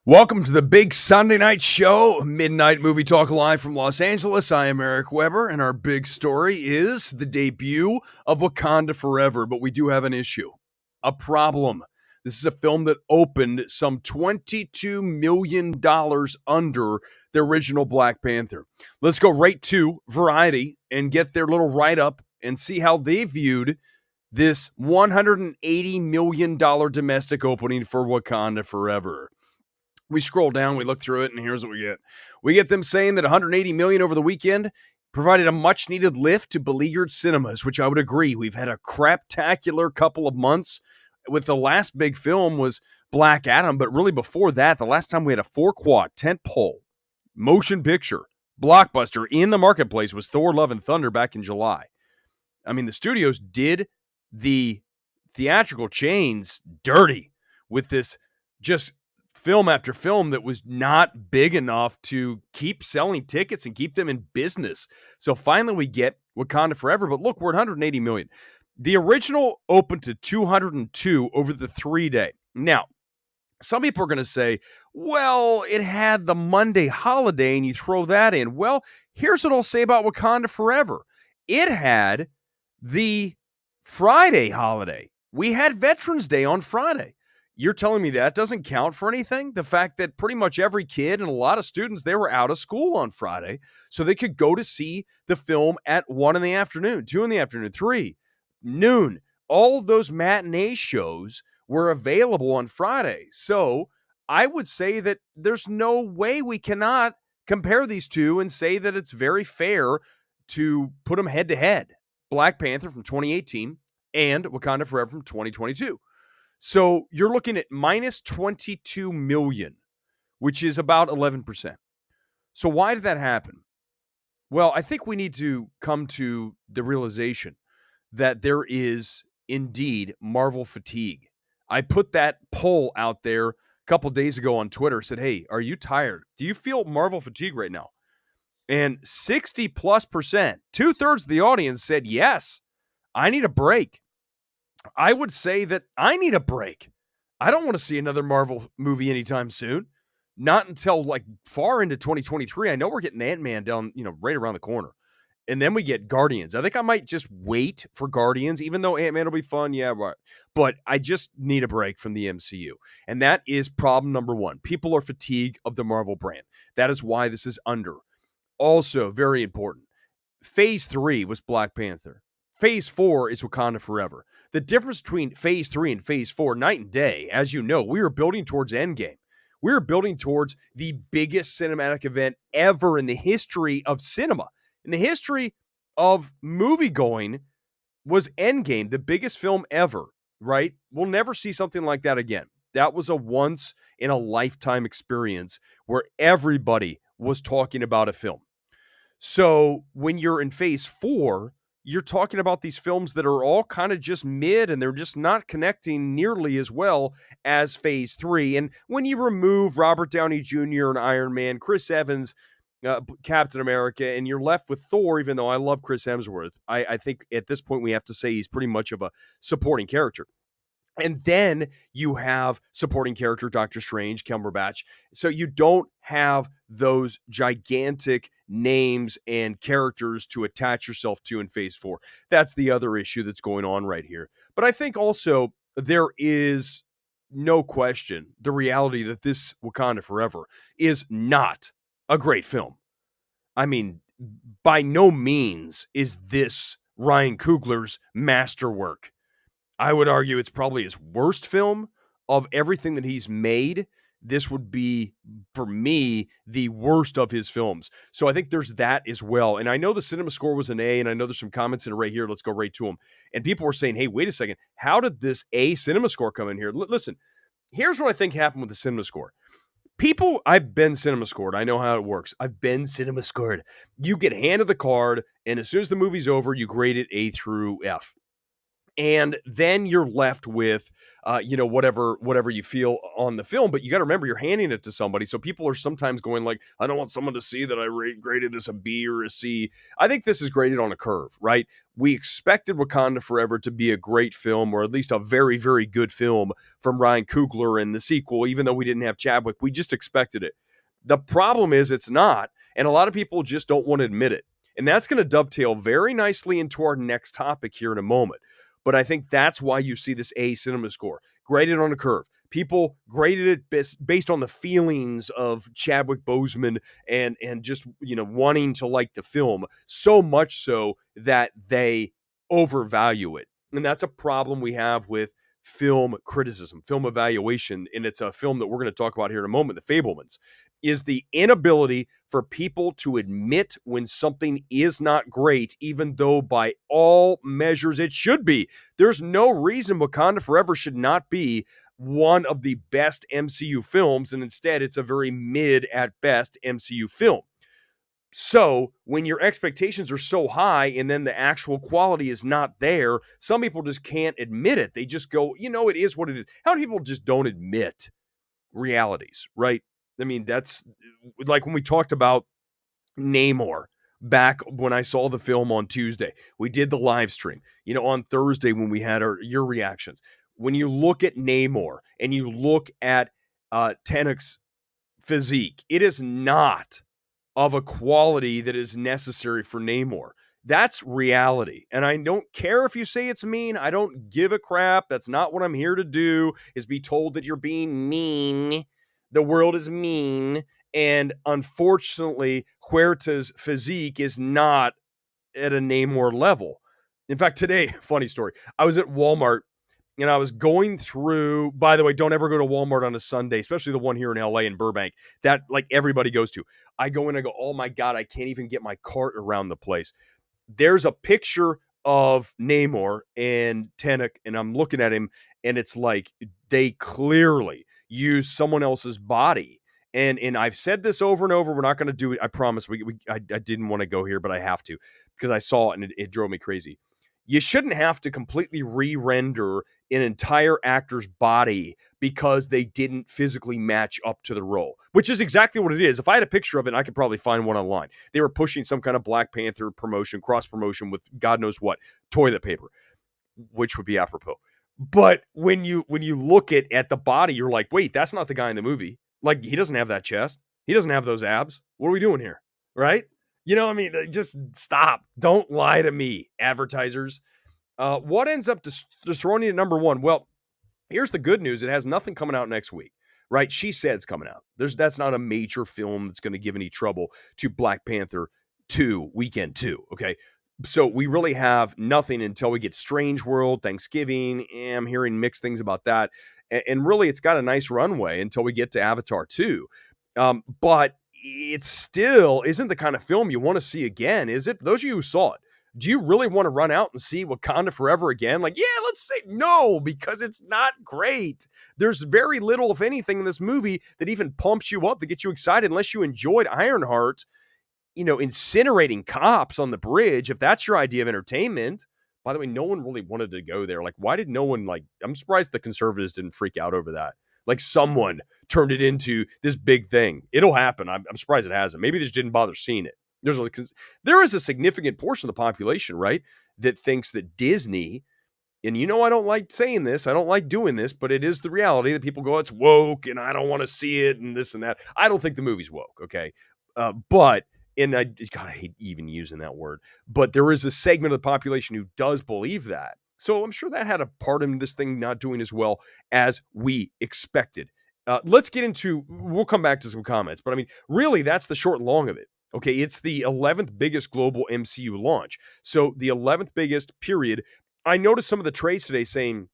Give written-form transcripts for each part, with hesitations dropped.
Welcome to the big Sunday night show, Midnight Movie Talk live from Los Angeles. I am Eric Weber, and our big story is the debut of Wakanda Forever. But we do have an issue, a problem. This is a film that opened some $22 million under the original Black Panther. Let's go right to Variety and get their little write-up and see how they viewed this $180 million domestic opening for Wakanda Forever. We scroll down, we look through it, and here's what we get. We get them saying that $180 million over the weekend provided a much-needed lift to beleaguered cinemas, which I would agree. We've had a craptacular couple of months. With the last big film was Black Adam, but really before that, the last time we had a four-quad, tentpole, motion picture, blockbuster in the marketplace was Thor: Love and Thunder back in July. I mean, the studios did the theatrical chains dirty with this just film after film that was not big enough to keep selling tickets and keep them in business. So finally we get Wakanda Forever, but look, we're at 180 million. The original opened to 202 over the 3-day. Now, some people are going to say, well, it had the Monday holiday and you throw that in. Well, here's what I'll say about Wakanda Forever. It had the Friday holiday. We had Veterans Day on Friday. You're telling me that doesn't count for anything? The fact that pretty much every kid and a lot of students, they were out of school on Friday, so they could go to see the film at 1 in the afternoon, 2 in the afternoon, 3, noon. All of those matinee shows were available on Friday. So I would say that there's no way we cannot compare these two and say that it's very fair to put them head to head. Black Panther from 2018 and Wakanda Forever from 2022. So you're looking at minus 22 million, which is about 11%. So why did that happen? Well, I think we need to come to the realization that there is indeed Marvel fatigue. I put that poll out there a couple days ago on Twitter, said, hey, are you tired? Do you feel Marvel fatigue right now? And 60 plus percent, 2/3 of the audience said, yes, I need a break. I would say that I need a break. I don't want to see another Marvel movie anytime soon. Not until like far into 2023. I know we're getting Ant-Man down, right around the corner. And then we get Guardians. I think I might just wait for Guardians, even though Ant-Man will be fun. Yeah, right. But I just need a break from the MCU. And that is problem number one. People are fatigued of the Marvel brand. That is why this is under. Also, very important. Phase 3 was Black Panther. Phase 4 is Wakanda Forever. The difference between Phase 3 and Phase 4, night and day, as you know, we are building towards Endgame. We are building towards the biggest cinematic event ever in the history of cinema. In the history of movie-going was Endgame, the biggest film ever, right? We'll never see something like that again. That was a once-in-a-lifetime experience where everybody was talking about a film. So when you're in Phase 4, you're talking about these films that are all kind of just mid and they're just not connecting nearly as well as Phase 3. And when you remove Robert Downey Jr. and Iron Man, Chris Evans, Captain America, and you're left with Thor, even though I love Chris Hemsworth, I think at this point we have to say he's pretty much of a supporting character. And then you have supporting character Doctor Strange, Cumberbatch. So you don't have those gigantic names and characters to attach yourself to in Phase 4. That's the other issue that's going on right here. But I think also there is no question the reality that this Wakanda Forever is not a great film. I mean, by no means is this Ryan Coogler's masterwork. I would argue it's probably his worst film of everything that he's made. This would be, for me, the worst of his films. So I think there's that as well. And I know the cinema score was an A, and I know there's some comments in it right here. Let's go right to them. And people were saying, hey, wait a second. How did this A cinema score come in here? Listen, here's what I think happened with the cinema score. I've been cinema scored. I know how it works. I've been cinema scored. You get handed the card, and as soon as the movie's over, you grade it A through F. And then you're left with whatever you feel on the film, but you got to remember you're handing it to somebody, so people are sometimes going like, I don't want someone to see that I graded this a B or a C. I think this is graded on a curve, right? We expected Wakanda Forever to be a great film, or at least a very, very good film from Ryan Coogler and the sequel, even though we didn't have Chadwick. We just expected it. The problem is it's not, and a lot of people just don't want to admit it. And that's going to dovetail very nicely into our next topic here in a moment. But I think that's why you see this A cinema score graded on a curve. People graded it based on the feelings of Chadwick Boseman and just wanting to like the film, so much so that they overvalue it. And that's a problem we have with film criticism, film evaluation, and it's a film that we're going to talk about here in a moment, The Fabelmans, is the inability for people to admit when something is not great, even though by all measures it should be. There's no reason Wakanda Forever should not be one of the best MCU films, and instead it's a very mid at best MCU film. So when your expectations are so high and then the actual quality is not there, some people just can't admit it. They just go, it is what it is. How many people just don't admit realities, right? I mean, that's like when we talked about Namor back when I saw the film on Tuesday. We did the live stream, on Thursday when we had your reactions. When you look at Namor and you look at Tennick's physique, it is not of a quality that is necessary for Namor. That's reality. And I don't care if you say it's mean. I don't give a crap. That's not what I'm here to do, is be told that you're being mean. The world is mean. And unfortunately, Huerta's physique is not at a Namor level. In fact, today, funny story, I was at Walmart and I was going through, by the way, don't ever go to Walmart on a Sunday, especially the one here in LA in Burbank that like everybody goes to. I go in, I go, oh my God, I can't even get my cart around the place. There's a picture of Namor and Tennick, and I'm looking at him, and it's like they clearly use someone else's body. And I've said this over and over. We're not going to do it. I promise. I didn't want to go here, but I have to because I saw it and it drove me crazy. You shouldn't have to completely re-render an entire actor's body because they didn't physically match up to the role, which is exactly what it is. If I had a picture of it, I could probably find one online. They were pushing some kind of Black Panther promotion, cross promotion with God knows what, toilet paper, which would be apropos. But when you look at the body, you're like, wait, that's not the guy in the movie. Like, he doesn't have that chest. He doesn't have those abs. What are we doing here? Right? Just stop. Don't lie to me, advertisers. What ends up destroying it at number one? Well, here's the good news. It has nothing coming out next week, right? She said it's coming out. That's not a major film that's going to give any trouble to Black Panther 2, Weekend 2, okay? So we really have nothing until we get Strange World, Thanksgiving. I'm hearing mixed things about that. And really, it's got a nice runway until we get to Avatar 2. But it still isn't the kind of film you want to see again, is it? Those of you who saw it, do you really want to run out and see Wakanda Forever again? Like, yeah, let's say no, because it's not great. There's very little, if anything, in this movie that even pumps you up to get you excited, unless you enjoyed Ironheart, incinerating cops on the bridge. If that's your idea of entertainment. By the way, no one really wanted to go there. Like, why did no one, I'm surprised the conservatives didn't freak out over that. Like, someone turned it into this big thing. It'll happen. I'm surprised it hasn't. Maybe they just didn't bother seeing it. There is a significant portion of the population, right, that thinks that Disney, and I don't like saying this, I don't like doing this, but it is the reality that people go, it's woke, and I don't want to see it, and this and that. I don't think the movie's woke, okay? And I hate even using that word, but there is a segment of the population who does believe that. So I'm sure that had a part in this thing not doing as well as we expected. Let's get into, we'll come back to some comments, but I mean, really, that's the short and long of it. Okay, it's the 11th biggest global MCU launch. So the 11th biggest, period. I noticed some of the trades today saying,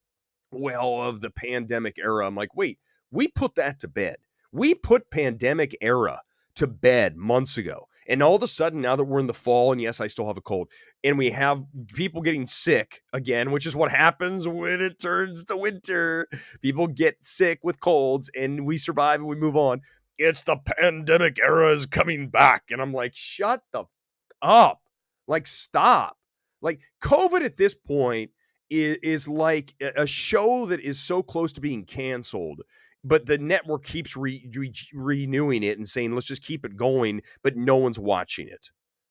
well, of the pandemic era. I'm like, wait, we put that to bed. We put pandemic era to bed months ago. And all of a sudden, now that we're in the fall, and yes, I still have a cold, and we have people getting sick again, which is what happens when it turns to winter. People get sick with colds, and we survive and we move on. It's the pandemic era is coming back. And I'm like, shut the up. Like, stop. Like, COVID at this point is like a show that is so close to being canceled, but the network keeps renewing it and saying, let's just keep it going, but no one's watching it,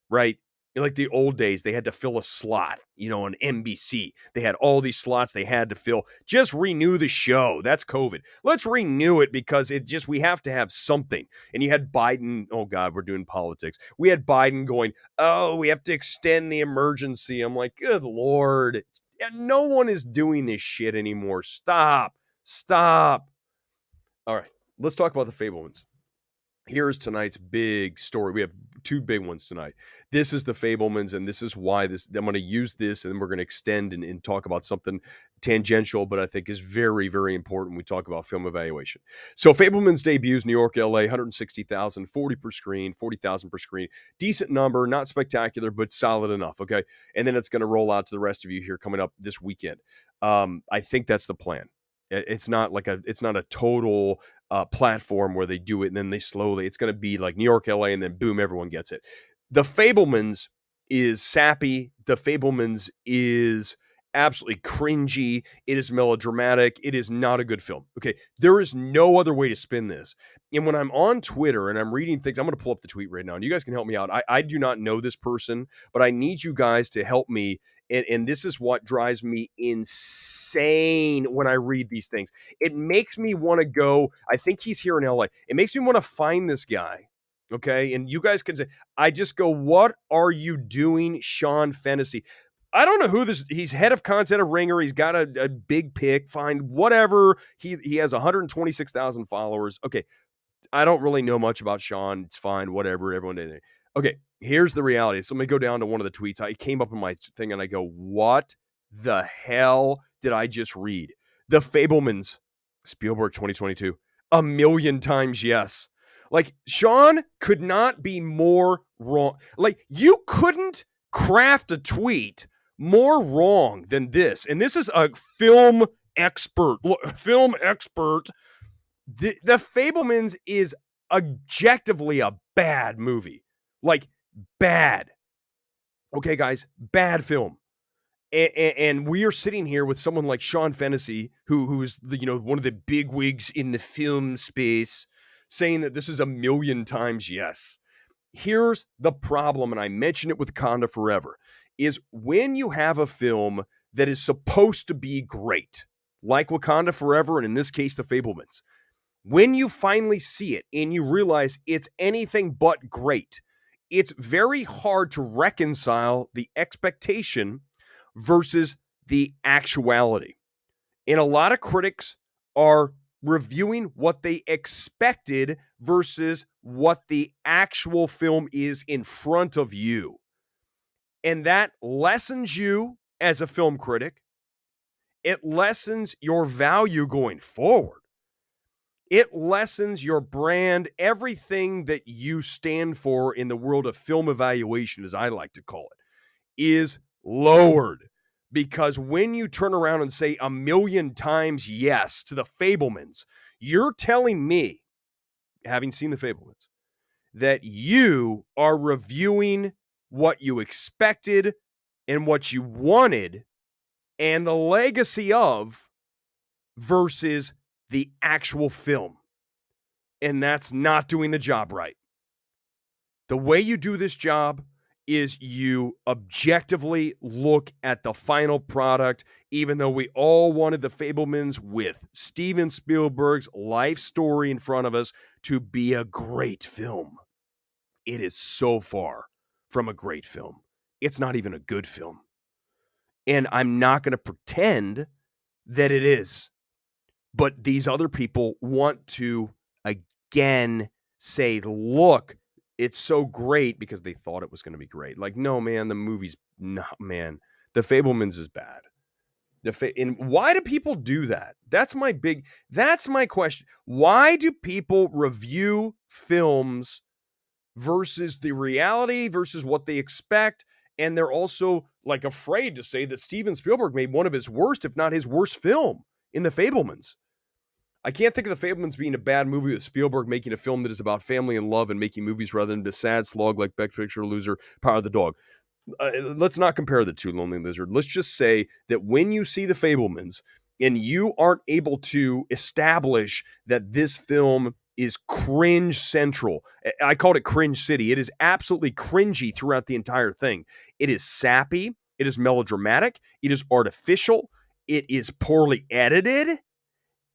right? Like the old days, they had to fill a slot, on NBC. They had all these slots they had to fill. Just renew the show. That's COVID. Let's renew it because we have to have something. And you had Biden. Oh, God, we're doing politics. We had Biden going, oh, we have to extend the emergency. I'm like, good Lord. No one is doing this shit anymore. Stop. All right, let's talk about the Fabelmans. Here's tonight's big story. We have two big ones tonight. This is the Fabelmans, and this is why I'm going to use this, and then we're going to extend and talk about something tangential, but I think is very, very important when we talk about film evaluation. So Fabelmans debuts New York, LA, 160,000, 40 per screen, 40,000 per screen. Decent number, not spectacular, but solid enough, okay? And then it's going to roll out to the rest of you here coming up this weekend. I think that's the plan. It's not a total platform where they do it and then it's going to be like New York, LA, and then boom, everyone gets it. The Fabelmans is sappy. The Fabelmans is absolutely cringy. It is melodramatic. It is not a good film. Okay, there is no other way to spin this. And when I'm on Twitter and I'm reading things, I'm going to pull up the tweet right now, and you guys can help me out. I do not know this person, but I need you guys to help me. And this is what drives me insane when I read these things. It makes me want to go. I think he's here in LA. It makes me want to find this guy. Okay. And you guys can say, I just go, what are you doing, Sean Fennessy? I don't know who this. He's head of content of Ringer. He's got a big pick. Fine, whatever. He has 126,000 followers. Okay. I don't really know much about Sean. It's fine. Whatever. Everyone did it. Okay. Here's the reality. So let me go down to one of the tweets. I came up in my thing and I go, what the hell did I just read? The Fabelmans, Spielberg 2022, 1,000,000 times yes. Like, Sean could not be more wrong. Like, you couldn't craft a tweet more wrong than this. And this is a film expert. Film expert. The Fabelmans is objectively a bad movie. Like, bad. Okay, guys, bad film. And we are sitting here with someone like Sean Fennessy, who's one of the big wigs in the film space, saying that this is 1,000,000 times yes. Here's the problem, and I mentioned it with Wakanda Forever, is when you have a film that is supposed to be great, like Wakanda Forever, and in this case, The Fabelmans, when you finally see it and you realize it's anything but great, it's very hard to reconcile the expectation versus the actuality. And a lot of critics are reviewing what they expected versus what the actual film is in front of you. And that lessens you as a film critic. It lessens your value going forward. It lessens your brand, everything that you stand for in the world of film evaluation, as I like to call it, is lowered. Because when you turn around and say 1,000,000 times yes to the Fabelmans, you're telling me, having seen the Fabelmans, that you are reviewing what you expected and what you wanted and the legacy of versus the actual film. And that's not doing the job right. The way you do this job is you objectively look at the final product, even though we all wanted the Fabelmans with Steven Spielberg's life story in front of us to be a great film. It is so far from a great film. It's not even a good film. And I'm not going to pretend that it is. But these other people want to, again, say, look, it's so great because they thought it was going to be great. Like, no, man, the movie's not, man. The Fabelmans is bad. And why do people do that? That's my question. Why do people review films versus the reality versus what they expect? And they're also like afraid to say that Steven Spielberg made one of his worst, if not his worst film in The Fabelmans. I can't think of The Fabelmans being a bad movie with Spielberg making a film that is about family and love and making movies rather than the sad slog like Best Picture loser, Power of the Dog. let's not compare the two, Lonely Lizard. Let's just say that when you see the Fablemans and you aren't able to establish that this film is cringe central. I called it Cringe City. It is absolutely cringy throughout the entire thing. It is sappy. It is melodramatic. It is artificial. It is poorly edited.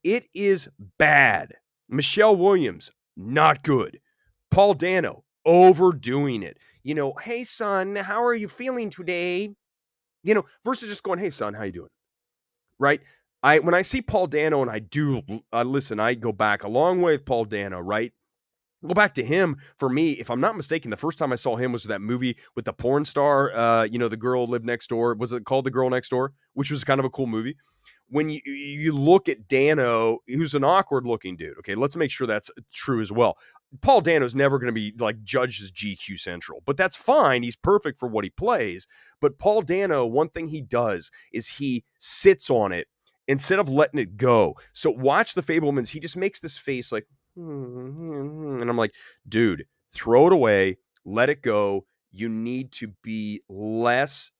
It is bad. Michelle Williams, not good. Paul Dano, overdoing it. Hey son, how are you feeling today? Versus just going, hey son, how you doing? Right? When I see Paul Dano, and I go back a long way with Paul Dano, right? Go back to him. For me, if I'm not mistaken, the first time I saw him was that movie with the porn star, the girl lived next door. Was it called The Girl Next Door? Which was kind of a cool movie. When you look at Dano, who's an awkward looking dude, okay, let's make sure that's true as well. Paul Dano's never going to be like judged as GQ Central, but that's fine. He's perfect for what he plays. But Paul Dano, one thing he does is he sits on it instead of letting it go. So watch The Fablemans. He just makes this face like, and I'm like, dude, throw it away, let it go. You need to be less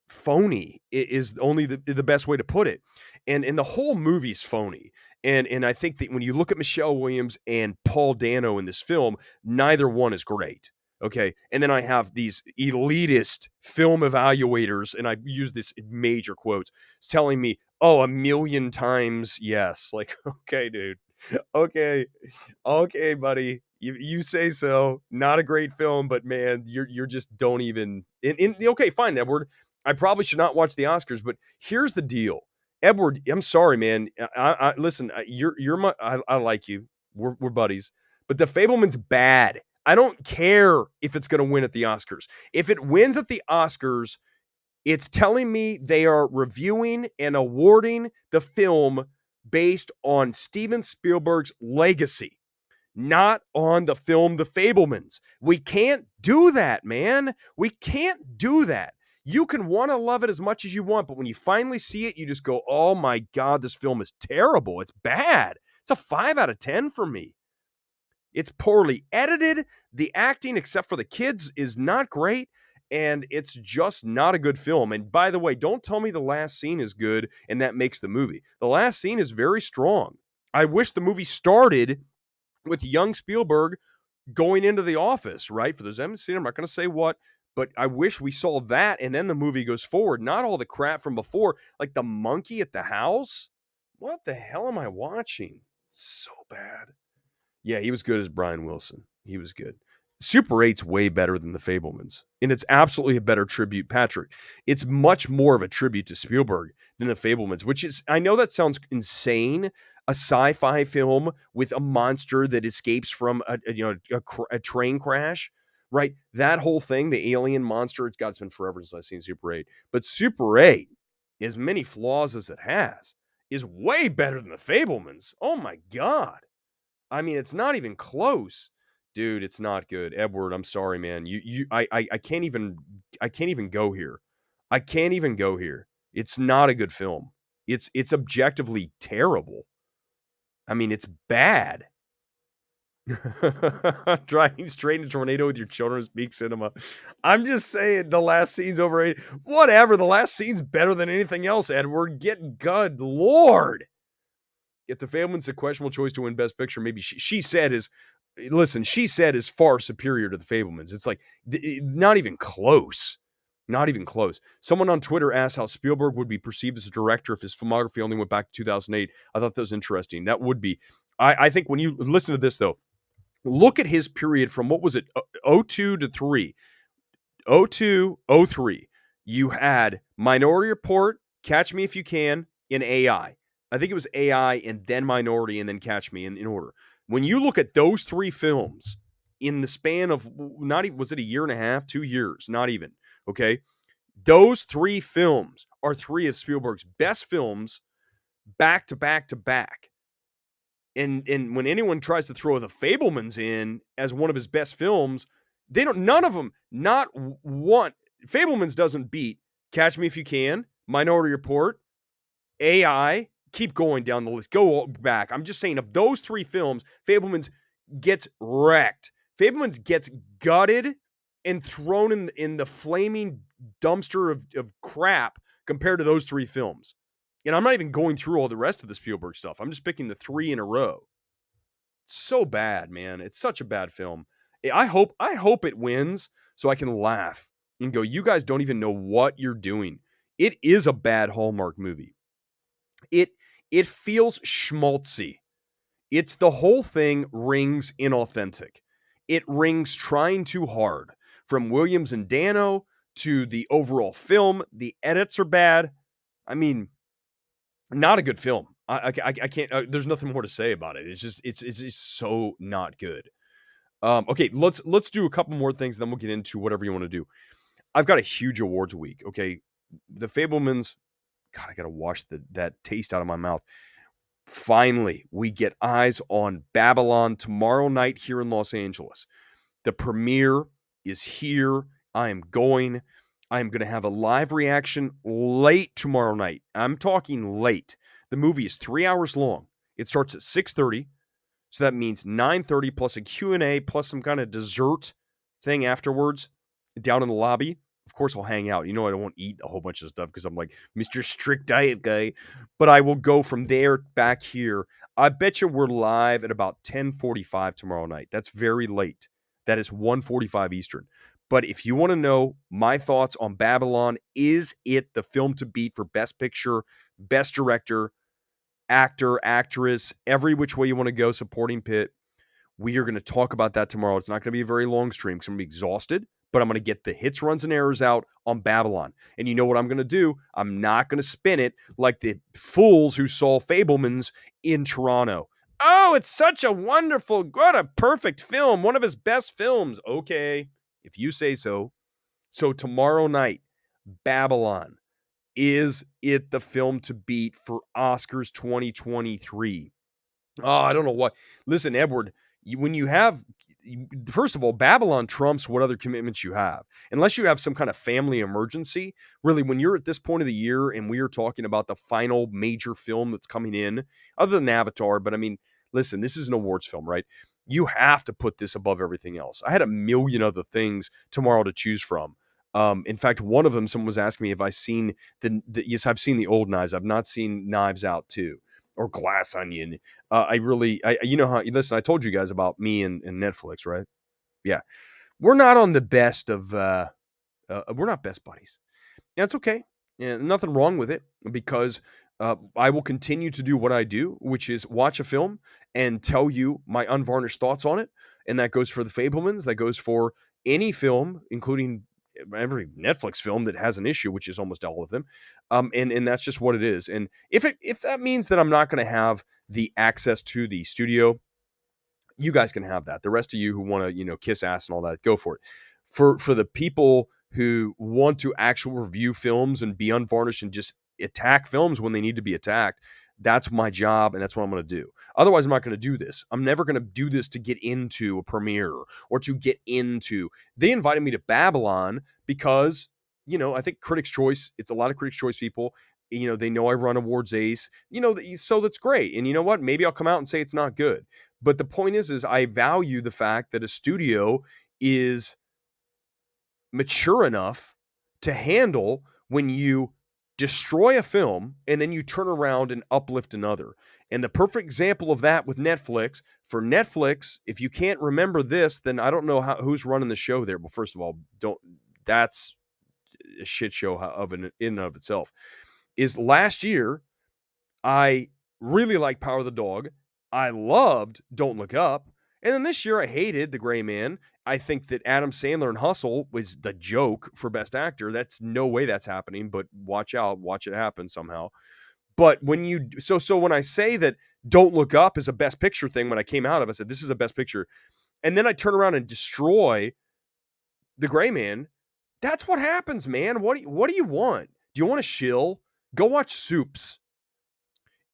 phony is only the best way to put it. And the whole movie's phony. And I think that when you look at Michelle Williams and Paul Dano in this film, neither one is great. Okay. And then I have these elitist film evaluators, and I use this in major quotes, telling me, oh, a million times yes. Like, okay, dude. Okay. Okay, buddy. You say so. Not a great film, but man, you're just don't even okay, fine, Edward. I probably should not watch the Oscars, but here's the deal. Edward, I'm sorry, man. Listen, you're my I like you. We're buddies. But The Fableman's bad. I don't care if it's going to win at the Oscars. If it wins at the Oscars, it's telling me they are reviewing and awarding the film based on Steven Spielberg's legacy, not on the film The Fablemans. We can't do that, man. We can't do that. You can want to love it as much as you want, but when you finally see it, you just go, oh my God, this film is terrible. It's bad. It's a 5 out of 10 for me. It's poorly edited. The acting, except for the kids, is not great. And it's just not a good film. And by the way, don't tell me the last scene is good and that makes the movie. The last scene is very strong. I wish the movie started with young Spielberg going into the office, right? For those who haven't seen it, I'm not going to say what, but I wish we saw that and then the movie goes forward, not all the crap from before, like the monkey at the house. What the hell am I watching? So bad. Yeah, he was good as Brian Wilson. He was good. Super 8's way better than The Fablemans, and it's absolutely a better tribute, Patrick. It's much more of a tribute to Spielberg than The Fablemans, which is, I know that sounds insane, a sci-fi film with a monster that escapes from a train crash, right? That whole thing, the alien monster, it's been forever since I've seen Super 8, but Super 8, as many flaws as it has, is way better than The Fablemans. Oh my God. I mean, it's not even close. Dude, it's not good. Edward, I'm sorry, man. I can't even go here. I can't even go here. It's not a good film. It's objectively terrible. I mean, it's bad. Driving straight into a tornado with your children's peak cinema. I'm just saying the last scene's overrated. Whatever. The last scene's better than anything else, Edward. Get good Lord. If The Fableman's a questionable choice to win Best Picture, maybe she said is far superior to The Fablemans. It's like not even close. Not even close. Someone on Twitter asked how Spielberg would be perceived as a director if his filmography only went back to 2008. I thought that was interesting. That would be. I think when you listen to this, though, look at his period from, what was it, 02 to 3. 02, 03. You had Minority Report, Catch Me If You Can, and AI. I think it was AI and then Minority and then Catch Me in order. When you look at those three films in the span of not even, was it a year and a half, 2 years? Not even. Okay. Those three films are three of Spielberg's best films back to back to back. And when anyone tries to throw The Fablemans in as one of his best films, none of them, not one. Fablemans doesn't beat Catch Me If You Can, Minority Report, AI, keep going down the list. Go back. I'm just saying, of those three films, Fablemans gets wrecked. Fablemans gets gutted and thrown in the flaming dumpster of crap compared to those 3 films. And I'm not even going through all the rest of the Spielberg stuff. I'm just picking the 3 in a row. So bad, man. It's such a bad film. I hope it wins so I can laugh and go, you guys don't even know what you're doing. It is a bad Hallmark movie. It it feels schmaltzy. It's the whole thing rings inauthentic. It rings trying too hard. From Williams and Dano to the overall film, the edits are bad. I mean, not a good film. I can't. There's nothing more to say about it. It's just so not good. Okay, let's do a couple more things, then we'll get into whatever you want to do. I've got a huge awards week. Okay, the Fablemans. God, I gotta wash that taste out of my mouth. Finally, we get eyes on Babylon tomorrow night here in Los Angeles. The premiere is here. I am going. I am going to have a live reaction late tomorrow night. I'm talking late. The movie is 3 hours long. It starts at 6:30. So that means 9:30 plus a Q&A plus some kind of dessert thing afterwards down in the lobby. Of course, I'll hang out. You know, I don't want to eat a whole bunch of stuff because I'm like Mr. Strict Diet guy. But I will go from there back here. I bet you we're live at about 10:45 tomorrow night. That's very late. That is 1:45 Eastern. But if you want to know my thoughts on Babylon, is it the film to beat for Best Picture, Best Director, Actor, Actress, every which way you want to go, supporting Pit? We are going to talk about that tomorrow. It's not going to be a very long stream because I'm going to be exhausted, but I'm going to get the hits, runs, and errors out on Babylon. And you know what I'm going to do? I'm not going to spin it like the fools who saw Fablemans in Toronto. Oh, it's such a wonderful, what a perfect film. One of his best films. Okay, if you say so. So tomorrow night, Babylon. Is it the film to beat for Oscars 2023? Oh, I don't know what. Listen, Edward, when you have, first of all, Babylon trumps what other commitments you have. Unless you have some kind of family emergency, really, when you're at this point of the year and we are talking about the final major film that's coming in, other than Avatar, but I mean, listen, this is an awards film, right? You have to put this above everything else. I had a million other things tomorrow to choose from. In fact, one of them, someone was asking me if I've seen yes, I've seen the old Knives. I've not seen Knives Out 2 or Glass Onion. You know how, listen, I told you guys about me and Netflix, right? Yeah. We're not on the best of, we're not best buddies. And it's okay. And nothing wrong with it because I will continue to do what I do, which is watch a film and tell you my unvarnished thoughts on it. And that goes for the Fablemans. That goes for any film, including every Netflix film that has an issue, which is almost all of them. And that's just what it is. And if that means that I'm not going to have the access to the studio, you guys can have that. The rest of you who want to, kiss ass and all that, go for it. For the people who want to actually review films and be unvarnished and just attack films when they need to be attacked, that's my job, and that's what I'm going to do. Otherwise, I'm not going to do this. I'm never going to do this to get into a premiere or to get into. They invited me to Babylon because, I think Critics' Choice, it's a lot of Critics' Choice people. They know I run Awards Ace. So that's great. And you know what? Maybe I'll come out and say it's not good. But the point is I value the fact that a studio is mature enough to handle when you destroy a film and then you turn around and uplift another. And the perfect example of that with Netflix, for Netflix, if you can't remember this, then I don't know who's running the show there. Well, first of all, that's a shit show in and of itself. Is last year, I really liked Power of the Dog. I loved Don't Look Up. And then this year, I hated The Gray Man. I think that Adam Sandler in Hustle was the joke for Best Actor. That's no way that's happening, but watch out. Watch it happen somehow. But when when I say that Don't Look Up is a Best Picture thing, when I came out of it, I said, this is a Best Picture. And then I turn around and destroy The Gray Man. That's what happens, man. What do you want? Do you want to shill? Go watch Soups.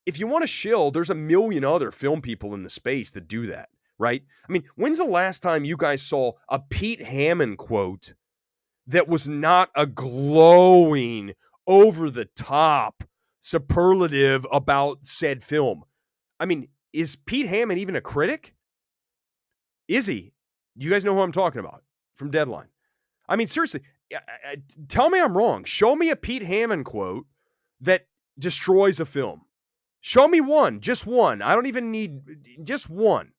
If you want to shill, there's a million other film people in the space that do that, right? I mean, when's the last time you guys saw a Pete Hammond quote that was not a glowing, over-the-top superlative about said film? I mean, is Pete Hammond even a critic? Is he? You guys know who I'm talking about from Deadline. I mean, seriously, tell me I'm wrong. Show me a Pete Hammond quote that destroys a film. Show me one, just one. I don't even need just one,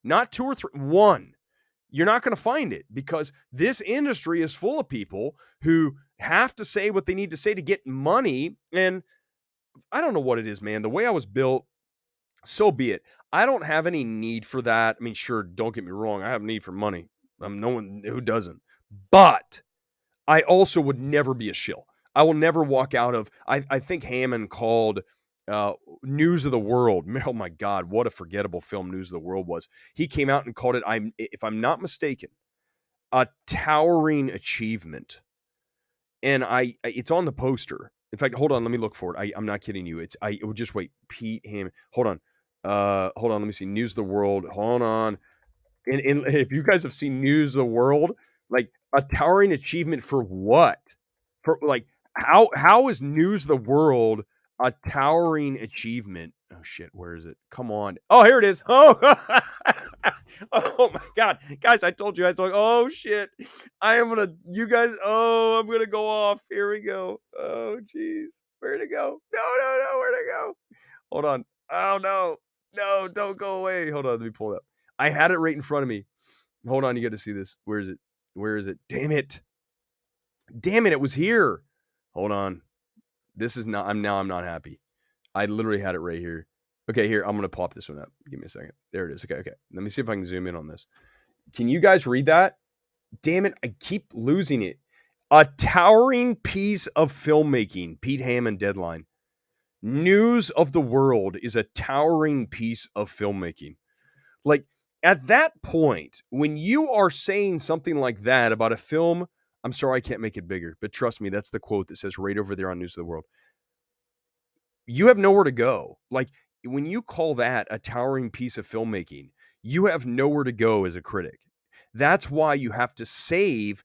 not two or three, one. You're not going to find it because this industry is full of people who have to say what they need to say to get money. And I don't know what it is, man. The way I was built, so be it. I don't have any need for that. I mean, sure, don't get me wrong. I have a need for money. No one who doesn't. But I also would never be a shill. I will never walk out of. I think Hammond called News of the World. Oh my God, what a forgettable film News of the World was. He came out and called it, if I'm not mistaken, a towering achievement. And it's on the poster. In fact, hold on, let me look for it. I'm not kidding you. I would just wait. Pete Hammond. Hold on. Let me see. News of the World. Hold on. And if you guys have seen News of the World, like a towering achievement for what? For like how is News of the World a towering achievement? Oh shit, where is it? Come on. Oh, here it is. Oh, oh my God. Guys, I told you oh shit. I'm gonna go off. Here we go. Oh jeez. Where'd it go? No, where'd it go? Hold on. Oh no. No, don't go away. Hold on, let me pull it up. I had it right in front of me. Hold on, you got to see this. Where is it? Where is it? Damn it. Damn it, it was here. Hold on. This is not, I'm not happy. I literally had it right here. Okay, here, I'm going to pop this one up. Give me a second. There it is. Okay. Let me see if I can zoom in on this. Can you guys read that? Damn it, I keep losing it. A towering piece of filmmaking. Pete Hammond deadline. News of the World is a towering piece of filmmaking. Like, at that point, when you are saying something like that about a film, I'm sorry I can't make it bigger, but trust me, that's the quote that says right over there on News of the World. You have nowhere to go. Like, when you call that a towering piece of filmmaking, you have nowhere to go as a critic. That's why you have to save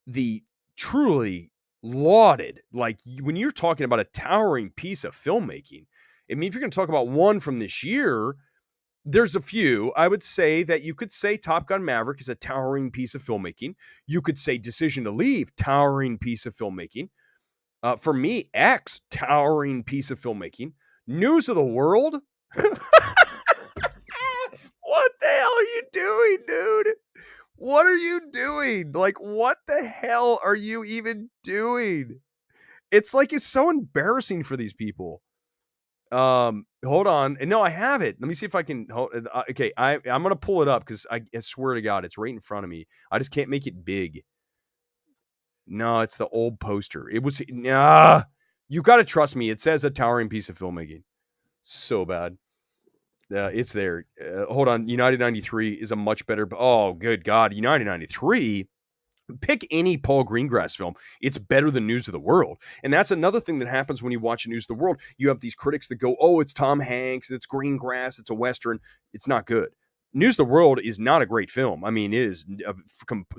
the truly lauded. Like, when you're talking about a towering piece of filmmaking, I mean, if you're going to talk about one from this year, there's a few. I would say that you could say Top Gun Maverick is a towering piece of filmmaking. You could say Decision to Leave, towering piece of filmmaking. For me, X, towering piece of filmmaking. News of the World. What the hell are you doing, dude? What are you doing? Like, what the hell are you even doing? It's like, it's so embarrassing for these people. Hold on. No, I have it. Let me see if I can. Okay, I'm gonna pull it up because I swear to God, it's right in front of me. I just can't make it big. No, it's the old poster. It was nah. You got to trust me. It says a towering piece of filmmaking. So bad. It's there. Hold on. United 93 is a much better. Oh, good God. United 93. Pick any Paul Greengrass film. It's better than News of the World. And that's another thing that happens when you watch News of the World. You have these critics that go, oh, it's Tom Hanks, it's Greengrass, it's a Western. It's not good. News of the World is not a great film. I mean, it is.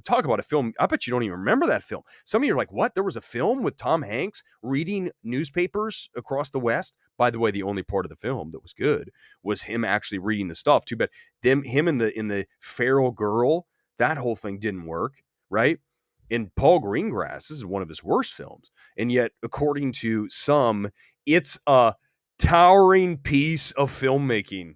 Talk about a film. I bet you don't even remember that film. Some of you are like, what? There was a film with Tom Hanks reading newspapers across the West? By the way, the only part of the film that was good was him actually reading the stuff. Too bad. Him in the feral girl, that whole thing didn't work, right? And Paul Greengrass, this is one of his worst films. And yet, according to some, it's a towering piece of filmmaking.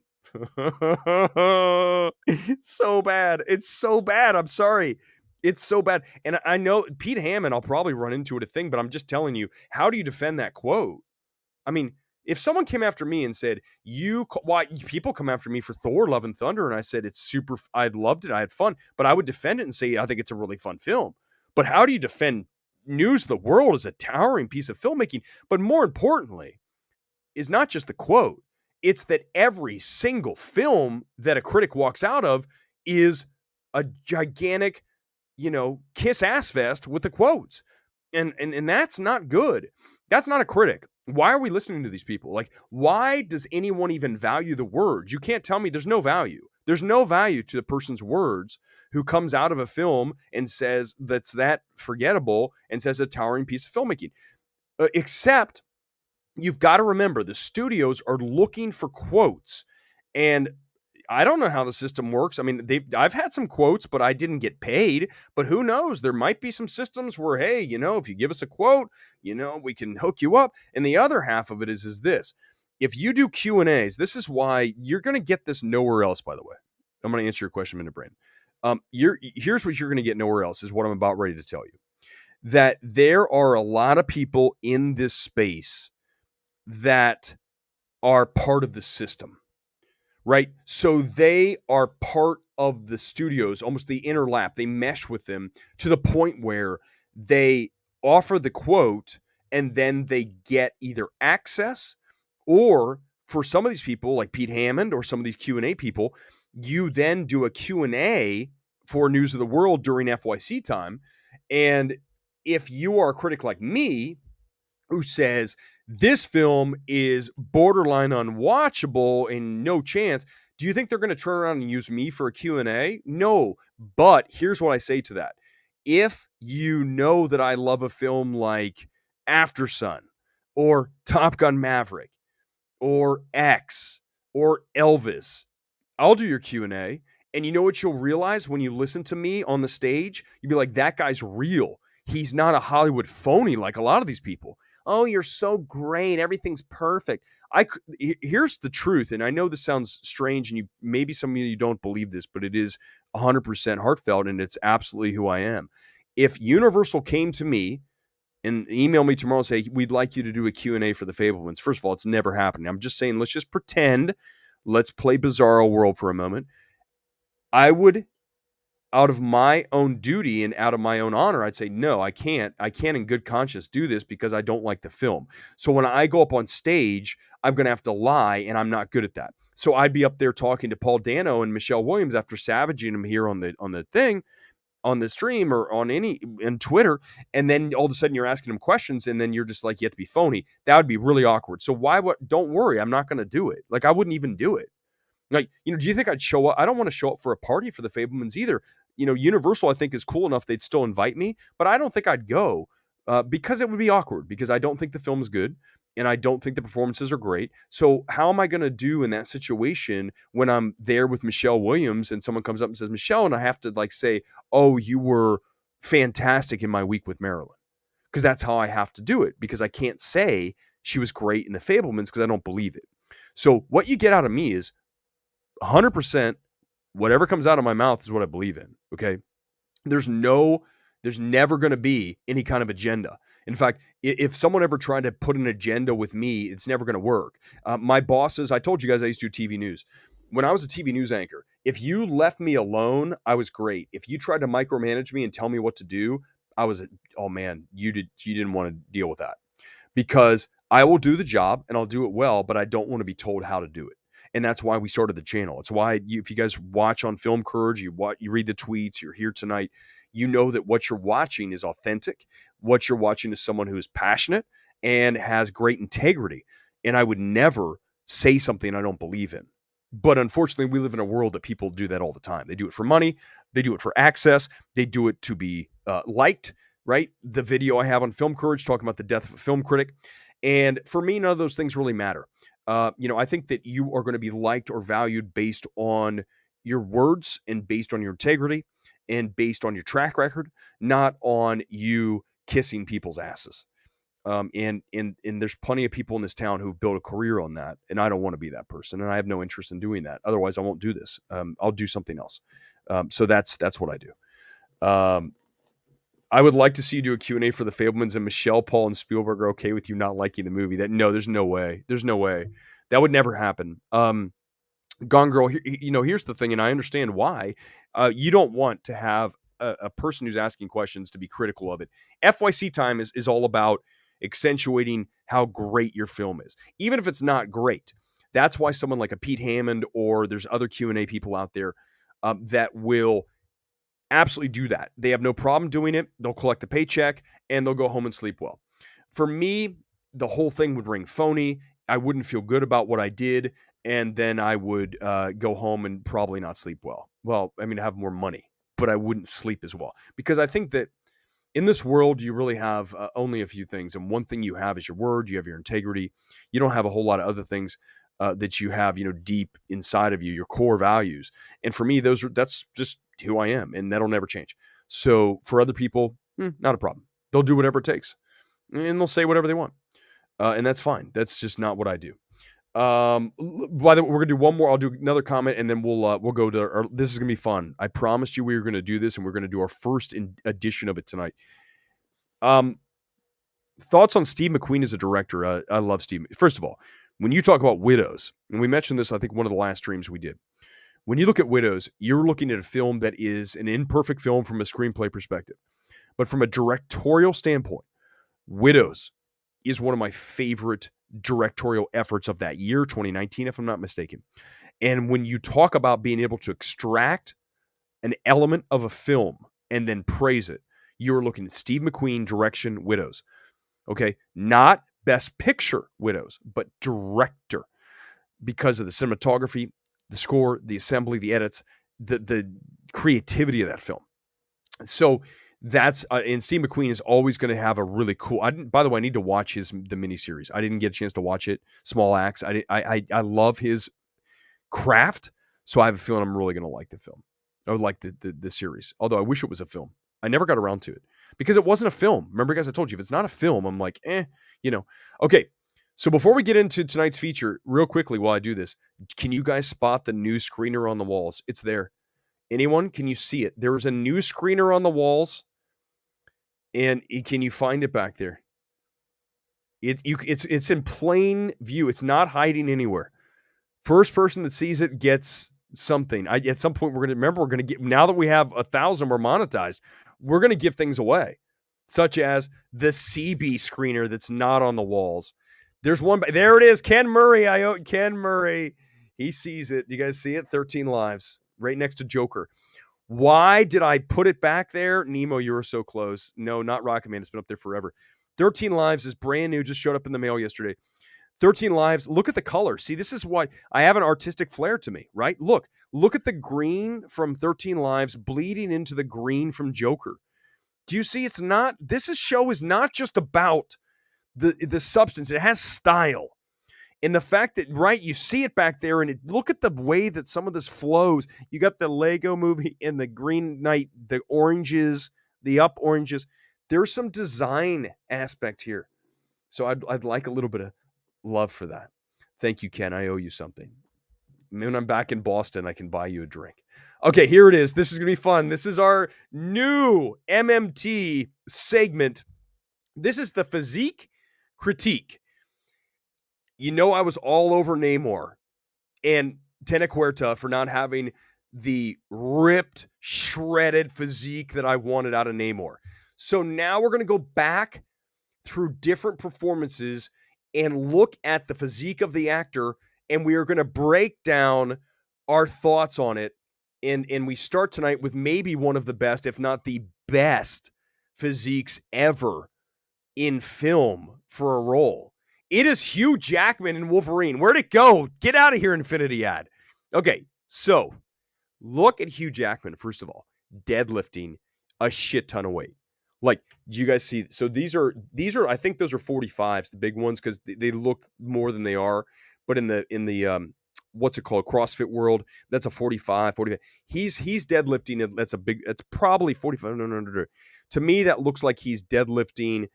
It's so bad. It's so bad. I'm sorry. It's so bad. And I know Pete Hammond, I'll probably run into it a thing, but I'm just telling you, how do you defend that quote? I mean, if someone came after me and said, why people come after me for Thor, Love and Thunder, and I said, it's super, I loved it, I had fun, but I would defend it and say, I think it's a really fun film. But how do you defend News of the World as a towering piece of filmmaking? But more importantly, is not just the quote. It's that every single film that a critic walks out of is a gigantic, kiss ass fest with the quotes. And that's not good. That's not a critic. Why are we listening to these people? Like, why does anyone even value the words? You can't tell me there's no value. There's no value to the person's words who comes out of a film and says that's that forgettable and says a towering piece of filmmaking. Except you've got to remember the studios are looking for quotes. And I don't know how the system works. I mean, I've had some quotes, but I didn't get paid. But who knows? There might be some systems where, hey, if you give us a quote, we can hook you up. And the other half of it is this: if you do Q&As, this is why you're going to get this nowhere else. By the way, I'm going to answer your question, Minute Brain. Here's what you're going to get nowhere else is what I'm about ready to tell you. That there are a lot of people in this space that are part of the system. Right? So they are part of the studios, almost the inner lap. They mesh with them to the point where they offer the quote and then they get either access, or for some of these people like Pete Hammond or some of these Q&A people, you then do a Q&A for News of the World during FYC time. And if you are a critic like me who says this film is borderline unwatchable and no chance, do you think they're going to turn around and use me for a Q&A? No. But here's what I say to that. If you know that I love a film like After Sun or Top Gun Maverick or X or Elvis, I'll do your Q&A. And you know what you'll realize when you listen to me on the stage? You'll be like, that guy's real. He's not a Hollywood phony like a lot of these people. Oh, you're so great. Everything's perfect. Here's the truth. And I know this sounds strange and maybe some of you don't believe this, but it is 100% heartfelt and it's absolutely who I am. If Universal came to me and email me tomorrow and say, we'd like you to do a Q&A for the Fabelmans. First of all, it's never happening. I'm just saying, let's just pretend. Let's play Bizarro World for a moment. I would, out of my own duty and out of my own honor, I'd say, no, I can't in good conscience do this because I don't like the film. So when I go up on stage, I'm going to have to lie, and I'm not good at that. So I'd be up there talking to Paul Dano and Michelle Williams after savaging them here on the thing, on the stream or in Twitter. And then all of a sudden you're asking them questions and then you're just like, you have to be phony. That would be really awkward. So don't worry. I'm not going to do it. Like I wouldn't even do it. Like, do you think I'd show up? I don't want to show up for a party for the Fabelmans either. Universal, I think, is cool enough they'd still invite me, but I don't think I'd go because it would be awkward because I don't think the film is good and I don't think the performances are great. So how am I going to do in that situation when I'm there with Michelle Williams and someone comes up and says, Michelle, and I have to say, oh, you were fantastic in my week with Marilyn, because that's how I have to do it, because I can't say she was great in the Fabelmans because I don't believe it. So what you get out of me is 100%, whatever comes out of my mouth is what I believe in. Okay. There's never going to be any kind of agenda. In fact, if someone ever tried to put an agenda with me, it's never going to work. My bosses, I told you guys I used to do TV news. When I was a TV news anchor, if you left me alone, I was great. If you tried to micromanage me and tell me what to do, oh man, you didn't want to deal with that, because I will do the job and I'll do it well, but I don't want to be told how to do it. And that's why we started the channel. It's why if you guys watch on Film Courage, you read the tweets, you're here tonight, you know that what you're watching is authentic. What you're watching is someone who is passionate and has great integrity. And I would never say something I don't believe in. But unfortunately, we live in a world that people do that all the time. They do it for money. They do it for access. They do it to be liked, right? The video I have on Film Courage talking about the death of a film critic. And for me, none of those things really matter. I think that you are going to be liked or valued based on your words and based on your integrity and based on your track record, not on you kissing people's asses. And there's plenty of people in this town who've built a career on that, and I don't want to be that person, and I have no interest in doing that. Otherwise, I won't do this. I'll do something else. So that's what I do. I would like to see you do a Q&A for the Fabelmans, and Michelle, Paul, and Spielberg are okay with you not liking the movie. No, there's no way. There's no way. That would never happen. Gone Girl, here's the thing, and I understand why. You don't want to have a person who's asking questions to be critical of it. FYC time is all about accentuating how great your film is, even if it's not great. That's why someone like a Pete Hammond, or there's other Q&A people out there that will absolutely do that. They have no problem doing it. They'll collect the paycheck and they'll go home and sleep well. For me, the whole thing would ring phony. I wouldn't feel good about what I did. And then I would go home and probably not sleep well. Well, I have more money, but I wouldn't sleep as well, because I think that in this world, you really have only a few things. And one thing you have is your word. You have your integrity. You don't have a whole lot of other things. that you have, deep inside of you, your core values. And for me, that's just who I am, and that'll never change. So for other people, not a problem. They'll do whatever it takes, and they'll say whatever they want, and that's fine. That's just not what I do. By the way, we're gonna do one more. I'll do another comment, and then we'll go to. This is gonna be fun. I promised you we were gonna do this, and we're gonna do our first edition of it tonight. Thoughts on Steve McQueen as a director? I love Steve. First of all, when you talk about Widows, and we mentioned this, I think one of the last streams we did. When you look at Widows, you're looking at a film that is an imperfect film from a screenplay perspective, but from a directorial standpoint, Widows is one of my favorite directorial efforts of that year, 2019, if I'm not mistaken. And when you talk about being able to extract an element of a film and then praise it, you're looking at Steve McQueen direction Widows. Okay, not Best Picture Widows, but director, because of the cinematography, the score, the assembly, the edits, the creativity of that film. So that's and Steve McQueen is always going to have a really cool. By the way, I need to watch the miniseries. I didn't get a chance to watch it. Small Axe. I love his craft, so I have a feeling I'm really going to like the film. I would like the series. Although I wish it was a film. I never got around to it because it wasn't a film. Remember, guys, I told you if it's not a film, I'm like, Okay. So before we get into tonight's feature, real quickly while I do this, can you guys spot the new screener on the walls? It's there. Anyone? Can you see it? There is a new screener on the walls. And can you find it back there? It's in plain view. It's not hiding anywhere. First person that sees it gets something. At some point we're going to get, now that we have 1,000 we're monetized, we're going to give things away, such as the CB screener that's not on the walls. There's one. There it is. Ken Murray. Ken Murray. He sees it. You guys see it? 13 Lives, right next to Joker. Why did I put it back there? Nemo, you were so close. No, not Rocket Man. It's been up there forever. 13 Lives is brand new. Just showed up in the mail yesterday. 13 Lives. Look at the color. See, this is why I have an artistic flair to me, right? Look at the green from 13 Lives bleeding into the green from Joker. Do you see? This show is not just about the substance. It has style. And the fact that, right, you see it back there, and look at the way that some of this flows. You got the Lego movie and the Green Knight, the oranges, the up oranges. There's some design aspect here. So I'd like a little bit of love for that. Thank you, Ken. I owe you something. When I'm back in Boston, I can buy you a drink. Okay, here it is. This is going to be fun. This is our new MMT segment. This is the Physique Critique. I was all over Namor and Tenequerta for not having the ripped, shredded physique that I wanted out of Namor. So now we're going to go back through different performances and look at the physique of the actor, and we are going to break down our thoughts on it. And we start tonight with maybe one of the best, if not the best, physiques ever in film for a role. It is Hugh Jackman in Wolverine. Where'd it go? Get out of here, Infinity ad. Okay, so look at Hugh Jackman, first of all, deadlifting a shit ton of weight. Like, do you guys see? So these are, I think those are 45s, the big ones, because they look more than they are. But in the what's it called? CrossFit world, that's a 45. He's deadlifting. That's probably 45. No. To me, that looks like he's deadlifting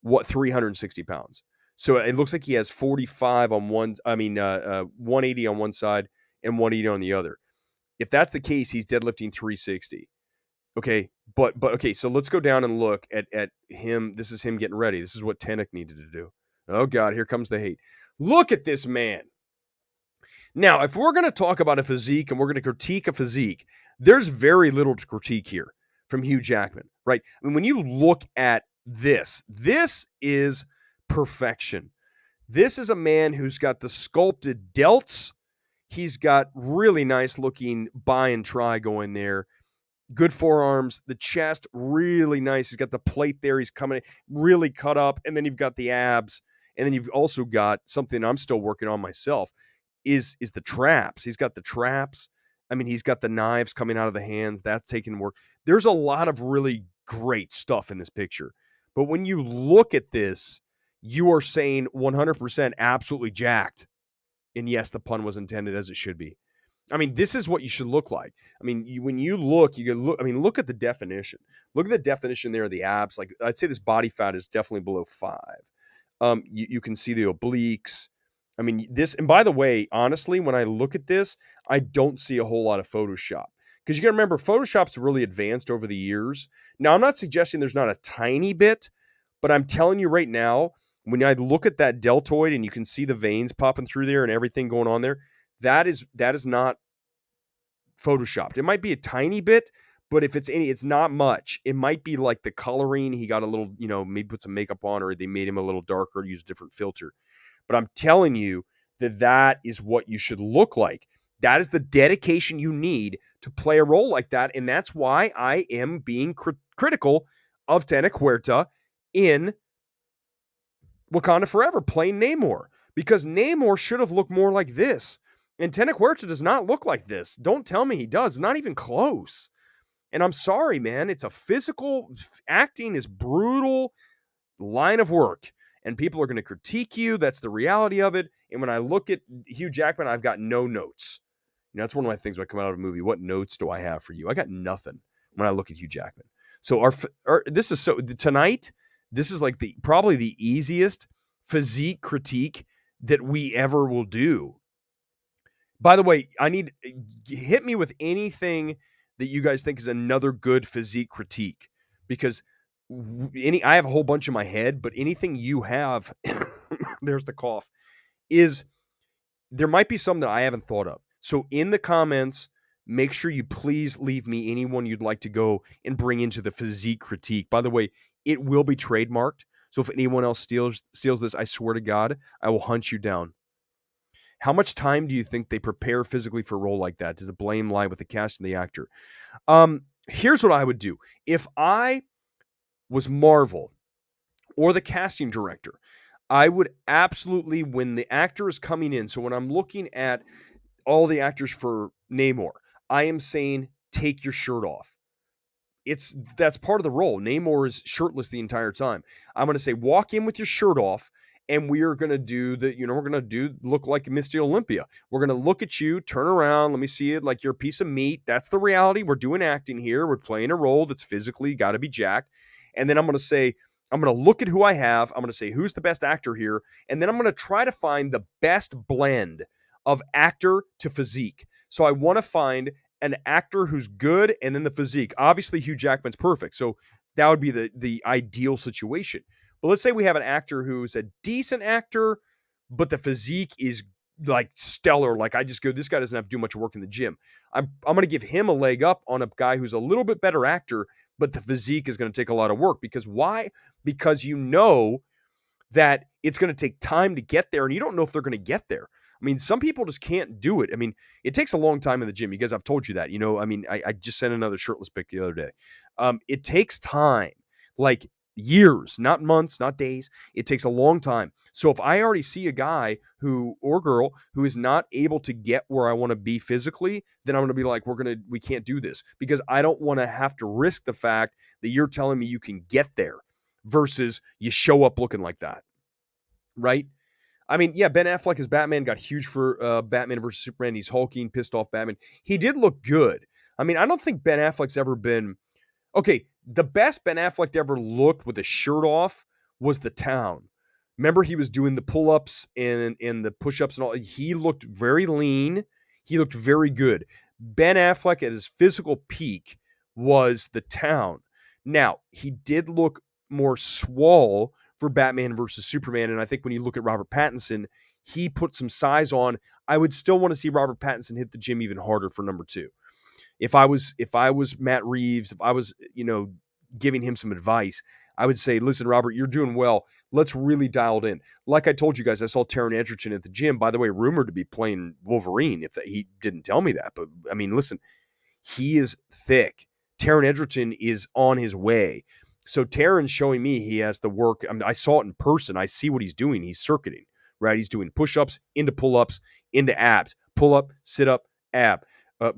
360 pounds. So it looks like he has 45 on 180 on one side and 180 on the other. If that's the case, he's deadlifting 360. Okay, but okay, so let's go down and look at him. This is him getting ready. This is what Tenek needed to do. Oh God, here comes the hate. Look at this man. Now, if we're going to talk about a physique and we're going to critique a physique, there's very little to critique here from Hugh Jackman, right? I mean, when you look at this is perfection. This is a man who's got the sculpted delts. He's got really nice looking bi and tri going there. Good forearms, the chest, really nice. He's got the plate there. He's coming really cut up. And then you've got the abs. And then you've also got something I'm still working on myself is the traps. He's got the traps. I mean, he's got the knives coming out of the hands. That's taking work. There's a lot of really great stuff in this picture. But when you look at this, you are saying 100% absolutely jacked. And yes, the pun was intended, as it should be. I mean, this is what you should look like. I mean, when you look, you can look. I mean, look at the definition. Look at the definition there of the abs. Like, I'd say this body fat is definitely below 5. You can see the obliques. I mean, this. And by the way, honestly, when I look at this, I don't see a whole lot of Photoshop, because you got to remember, Photoshop's really advanced over the years. Now, I'm not suggesting there's not a tiny bit, but I'm telling you right now, when I look at that deltoid and you can see the veins popping through there and everything going on there, that is not photoshopped. It might be a tiny bit, but if it's any, it's not much. It might be like the coloring. He got a little, maybe put some makeup on, or they made him a little darker, use a different filter. But I'm telling you that is what you should look like. That is the dedication you need to play a role like that. And that's why I am being critical of Tena Huerta in Wakanda Forever, playing Namor, because Namor should have looked more like this. And Tena Huerta does not look like this. Don't tell me he does. Not even close. And I'm sorry, man. It's a physical, acting is brutal line of work. And people are going to critique you. That's the reality of it. And when I look at Hugh Jackman, I've got no notes. That's one of my things when I come out of a movie. What notes do I have for you? I got nothing when I look at Hugh Jackman. So this is tonight. This is like probably the easiest physique critique that we ever will do. By the way, hit me with anything that you guys think is another good physique critique, because I have a whole bunch in my head, but anything you have, there's the cough, there might be some that I haven't thought of. So in the comments, make sure you please leave me anyone you'd like to go and bring into the physique critique. By the way, it will be trademarked. So if anyone else steals this, I swear to God, I will hunt you down. How much time do you think they prepare physically for a role like that? Does the blame lie with the cast and the actor? Here's what I would do. If I was Marvel or the casting director, I would absolutely, when the actor is coming in, so when I'm looking at all the actors for Namor, I am saying, take your shirt off. That's part of the role. Namor is shirtless the entire time. I'm going to say, walk in with your shirt off, and we are going to do look like Misty Olympia. We're going to look at you, turn around, let me see it like you're a piece of meat. That's the reality. We're doing acting here. We're playing a role that's physically got to be jacked. And then I'm going to say, I'm going to look at who I have. I'm going to say, who's the best actor here? And then I'm going to try to find the best blend of actor to physique. So I want to find an actor who's good, and then the physique. Obviously, Hugh Jackman's perfect. So that would be the ideal situation. But let's say we have an actor who's a decent actor, but the physique is like stellar. Like, I just go, this guy doesn't have to do much work in the gym. I'm going to give him a leg up on a guy who's a little bit better actor, but the physique is going to take a lot of work. Because why? Because you know that it's going to take time to get there, and you don't know if they're going to get there. I mean, some people just can't do it. I mean, it takes a long time in the gym. You guys, I've told you that. I mean, I just sent another shirtless pic the other day. It takes time, like years, not months, not days. It takes a long time. So if I already see a guy or girl who is not able to get where I want to be physically, then I'm going to be like, we can't do this, because I don't want to have to risk the fact that you're telling me you can get there versus you show up looking like that. Right? I mean, yeah, Ben Affleck as Batman got huge for Batman versus Superman. He's hulking, pissed off Batman. He did look good. I mean, I don't think Ben Affleck's ever been... Okay, the best Ben Affleck ever looked with a shirt off was The Town. Remember, he was doing the pull-ups and the push-ups and all. He looked very lean. He looked very good. Ben Affleck at his physical peak was The Town. Now, he did look more swole for Batman versus Superman. And I think when you look at Robert Pattinson, he put some size on. I would still want to see Robert Pattinson hit the gym even harder for number 2. If I was Matt Reeves, if I was, giving him some advice, I would say, listen, Robert, you're doing well. Let's really dial it in. Like I told you guys, I saw Taron Egerton at the gym, by the way, rumored to be playing Wolverine. He didn't tell me that, but I mean, listen, he is thick. Taron Egerton is on his way. So Taron's showing me he has the work. I mean, I saw it in person. I see what he's doing. He's circuiting, right? He's doing push-ups into pull-ups into abs. Pull-up, sit-up, ab.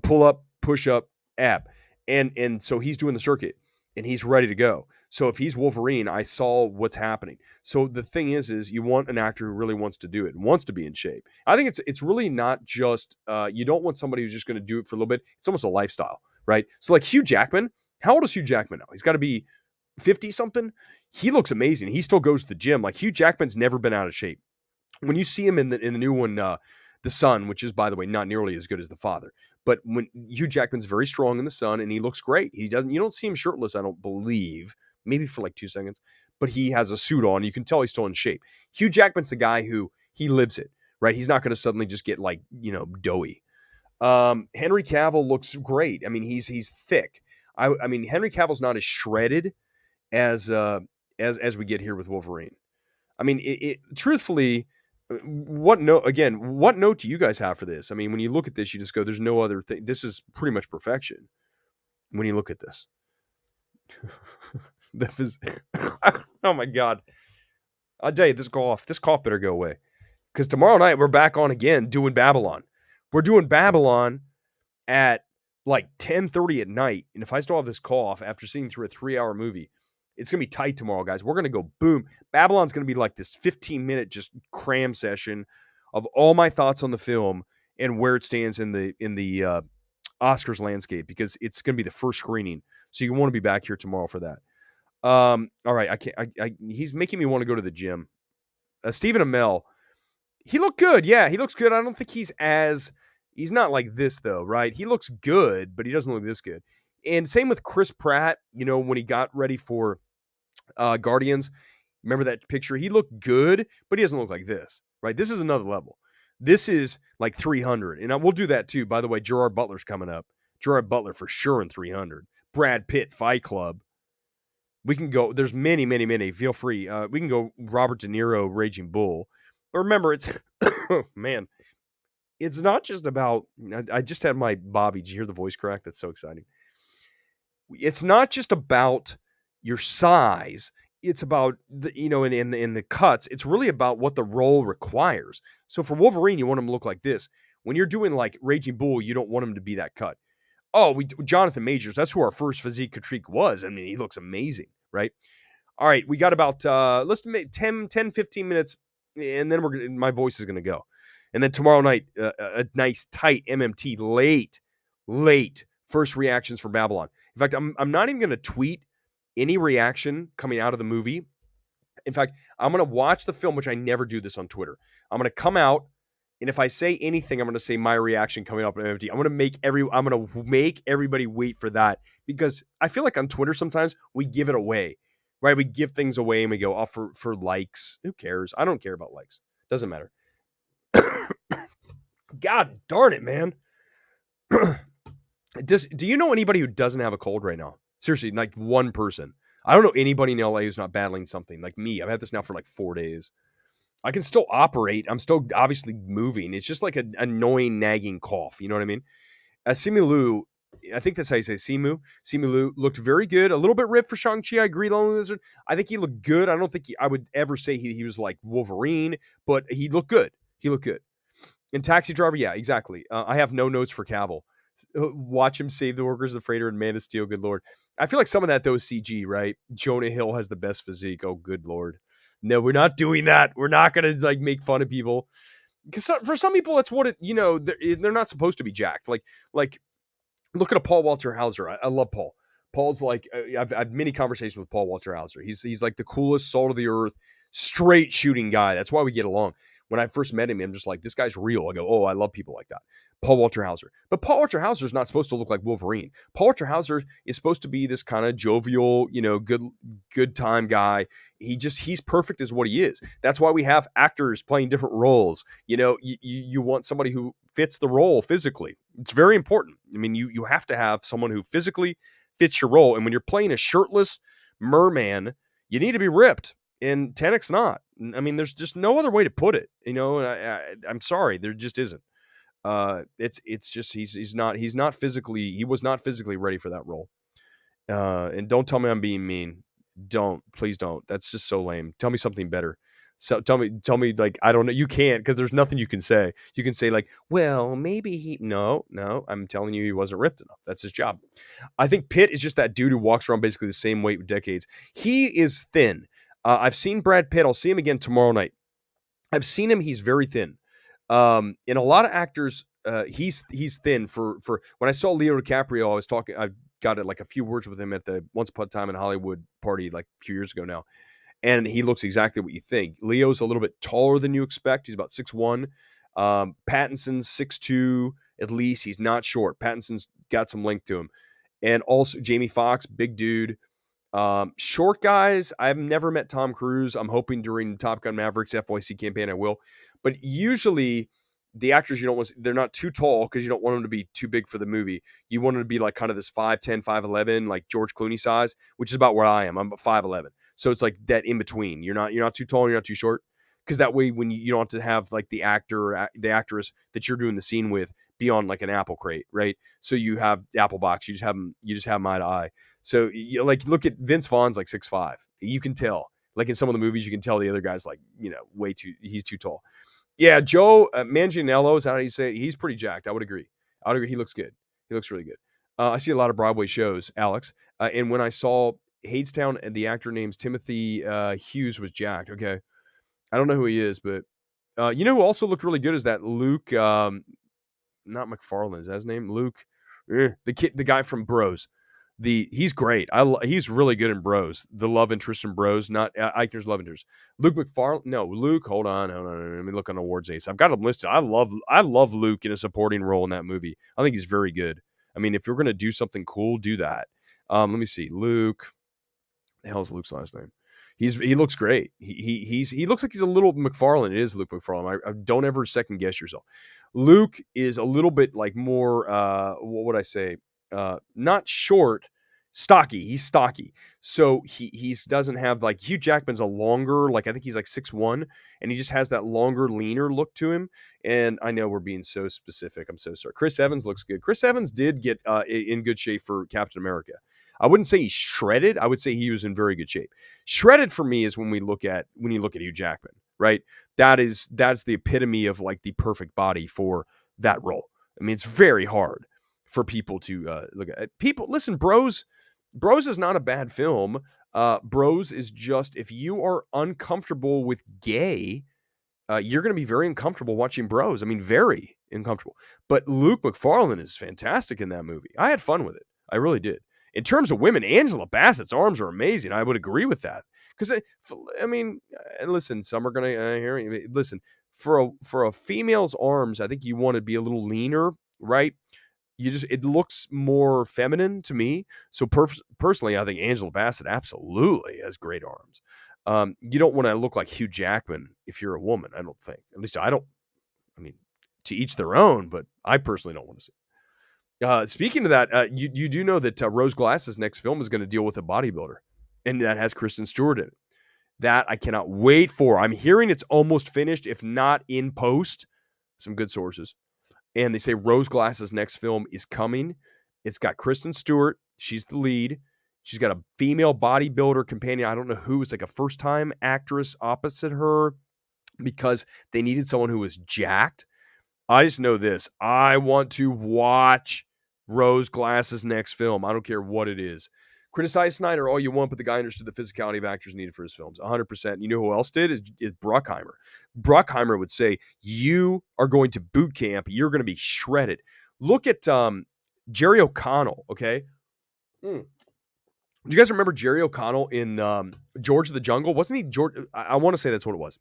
Pull-up, push-up, ab. And so he's doing the circuit, and he's ready to go. So if he's Wolverine, I saw what's happening. So the thing is you want an actor who really wants to do it and wants to be in shape. I think it's really not just you don't want somebody who's just going to do it for a little bit. It's almost a lifestyle, right? So like Hugh Jackman, how old is Hugh Jackman now? He's got to be 50 something. He looks amazing. He still goes to the gym. Like Hugh Jackman's never been out of shape. When you see him in the new one, The Son, which is, by the way, not nearly as good as The Father, but when Hugh Jackman's very strong in The Son and he looks great. You don't see him shirtless, I don't believe, maybe for like 2 seconds, but he has a suit on. You can tell he's still in shape. Hugh Jackman's the guy who he lives it, right? He's not going to suddenly just get like, doughy. Henry Cavill looks great. I mean, he's thick. I mean, Henry Cavill's not as shredded as we get here with Wolverine. I mean, truthfully, what note do you guys have for this? I mean, when you look at this, you just go, there's no other thing. This is pretty much perfection when you look at this. Oh my God. I'll tell you, this cough better go away. Because tomorrow night, we're back on again doing Babylon. We're doing Babylon at like 10:30 at night. And if I still have this cough after seeing through a 3-hour movie, it's going to be tight tomorrow, guys. We're going to go boom. Babylon's going to be like this 15-minute just cram session of all my thoughts on the film and where it stands in the Oscars landscape, because it's going to be the first screening. So you want to be back here tomorrow for that. All right. He's making me want to go to the gym. Stephen Amell, he looked good. Yeah, he looks good. I don't think he's not like this though, right? He looks good, but he doesn't look this good. And same with Chris Pratt, when he got ready for Guardians. Remember that picture? He looked good, but he doesn't look like this, right? This is another level. This is like 300. And we'll do that too. By the way, Gerard Butler's coming up. Gerard Butler for sure in 300. Brad Pitt, Fight Club. We can go. There's many, many, many. Feel free. We can go Robert De Niro, Raging Bull. But remember, it's, man, it's not just about, I just had my Bobby. Did you hear the voice crack? That's so exciting. It's not just about your size. It's about in the cuts. It's really about what the role requires. So for Wolverine, you want him to look like this. When you're doing like Raging Bull, you don't want him to be that cut. Oh, Jonathan Majors. That's who our first physique critique was. I mean, he looks amazing, right? All right, we got about let's make 10, 15 minutes, and then my voice is going to go. And then tomorrow night, a nice tight MMT late first reactions for Babylon. In fact, I'm not even going to tweet any reaction coming out of the movie. In fact, I'm going to watch the film, which I never do this on Twitter. I'm going to come out, and if I say anything, I'm going to say my reaction coming up on MMT. I'm going to make everybody wait for that, because I feel like on Twitter sometimes we give it away, right? We give things away and we go, for likes. Who cares? I don't care about likes. Doesn't matter. God darn it, man. Do you know anybody who doesn't have a cold right now? Seriously, like one person. I don't know anybody in LA who's not battling something like me. I've had this now for like 4 days. I can still operate. I'm still obviously moving. It's just like an annoying, nagging cough. You know what I mean? Simu Liu, I think that's how you say Simu. Simu Liu looked very good. A little bit ripped for Shang-Chi. I agree. Lonely Lizard. I think he looked good. I don't think I would ever say he was like Wolverine, but he looked good. And Taxi Driver, yeah, exactly. I have no notes for Cavill. Watch him save the workers of Freighter and Man of Steel. Good Lord. I feel like some of that, though, is CG, right? Jonah Hill has the best physique. Oh, good Lord. No, we're not doing that. We're not going to like make fun of people. Because for some people, that's what they're not supposed to be jacked. Like look at a Paul Walter Hauser. I love Paul. Paul's like, I've had many conversations with Paul Walter Hauser. He's like the coolest, salt of the earth, straight shooting guy. That's why we get along. When I first met him, I'm just like, this guy's real. I go, oh, I love people like that. Paul Walter Hauser. But Paul Walter Hauser is not supposed to look like Wolverine. Paul Walter Hauser is supposed to be this kind of jovial, good time guy. He's perfect as what he is. That's why we have actors playing different roles. You want somebody who fits the role physically. It's very important. I mean, you have to have someone who physically fits your role. And when you're playing a shirtless merman, you need to be ripped. And Tennick's not. I mean, there's just no other way to put it. I'm sorry, there just isn't. It's just he was not physically ready for that role. And don't tell me I'm being mean. Please don't. That's just so lame. Tell me something better. So tell me, like, I don't know. You can't, because there's nothing you can say. You can say like, well, maybe he. No, no. I'm telling you, he wasn't ripped enough. That's his job. I think Pitt is just that dude who walks around basically the same weight with decades. He is thin. I've seen Brad Pitt. I'll see him again tomorrow night. I've seen him. He's very thin. In a lot of actors, he's thin. For when I saw Leo DiCaprio, I was talking. I got it like a few words with him at the Once Upon a Time in Hollywood party like a few years ago now, and he looks exactly what you think. Leo's a little bit taller than you expect. He's about 6'1". Pattinson's 6'2" at least. He's not short. Pattinson's got some length to him, and also Jamie Foxx, big dude. Short guys, I've never met Tom Cruise. I'm hoping during Top Gun Maverick's FYC campaign I will. But usually the actors you don't want, they're not too tall because you don't want them to be too big for the movie. You want them to be like kind of this 5'10", 5'11", like George Clooney size, which is about where I am. I'm about 5'11". So it's like that in between. You're not too tall, you're not too short. Because that way, when you don't have to have like the actor, the actress that you're doing the scene with be on like an apple crate, right? So you have the apple box. You just have them eye to eye. So you like look at Vince Vaughn's like 6'5". You can tell. Like in some of the movies, you can tell the other guy's like, way too. He's too tall. Yeah, Joe Manganiello is how do you say it? He's pretty jacked. I would agree. He looks good. He looks really good. I see a lot of Broadway shows, Alex. And when I saw Hadestown, and the actor named Timothy Hughes was jacked. Okay, I don't know who he is, but you know who also looked really good is that Luke, not McFarlane. Is that his name? Luke, the guy from Bros. He's great. He's really good in Bros. The love interest in Bros, not Eichner's love interest. Luke McFarlane. No, Luke. Hold on. Let me look on Awards Ace. I've got him listed. I love Luke in a supporting role in that movie. I think he's very good. I mean, if you're gonna do something cool, do that. Let me see. Luke. The hell's Luke's last name? He looks great. He looks like he's a little McFarlane. It is Luke McFarlane. I don't ever second guess yourself. Luke is a little bit like more what would I say? Not short, stocky. He's stocky. So he doesn't have like Hugh Jackman's a longer, like I think he's like 6'1", and he just has that longer, leaner look to him. And I know we're being so specific. I'm so sorry. Chris Evans looks good. Chris Evans did get in good shape for Captain America. I wouldn't say he's shredded. I would say he was in very good shape. Shredded for me is when you look at Hugh Jackman, right? That's the epitome of like the perfect body for that role. I mean, it's very hard for people to look at. People, listen, Bros is not a bad film. Bros is just, if you are uncomfortable with gay, you're going to be very uncomfortable watching Bros. I mean, very uncomfortable. But Luke McFarlane is fantastic in that movie. I had fun with it. I really did. In terms of women, Angela Bassett's arms are amazing. I would agree with that. Because, I mean, listen, some are going to hear me. Listen, for a female's arms, I think you want to be a little leaner, right? It looks more feminine to me. So personally, I think Angela Bassett absolutely has great arms. You don't want to look like Hugh Jackman if you're a woman, I don't think. At least I don't. I mean, to each their own, but I personally don't want to see. Speaking of that, you do know that Rose Glass's next film is going to deal with a bodybuilder, and that has Kristen Stewart in it. That I cannot wait for. I'm hearing it's almost finished, if not in post. Some good sources. And they say Rose Glass's next film is coming. It's got Kristen Stewart. She's the lead. She's got a female bodybuilder companion. I don't know who. It's like a first-time actress opposite her because they needed someone who was jacked. I just know this. I want to watch Rose Glass's next film. I don't care what it is. Criticize Snyder all you want, but the guy understood the physicality of actors needed for his films. 100%. You know who else did? Is Bruckheimer. Bruckheimer would say, you are going to boot camp. You're going to be shredded. Look at Jerry O'Connell, okay? Do you guys remember Jerry O'Connell in George of the Jungle? Wasn't he George? I want to say that's what it was.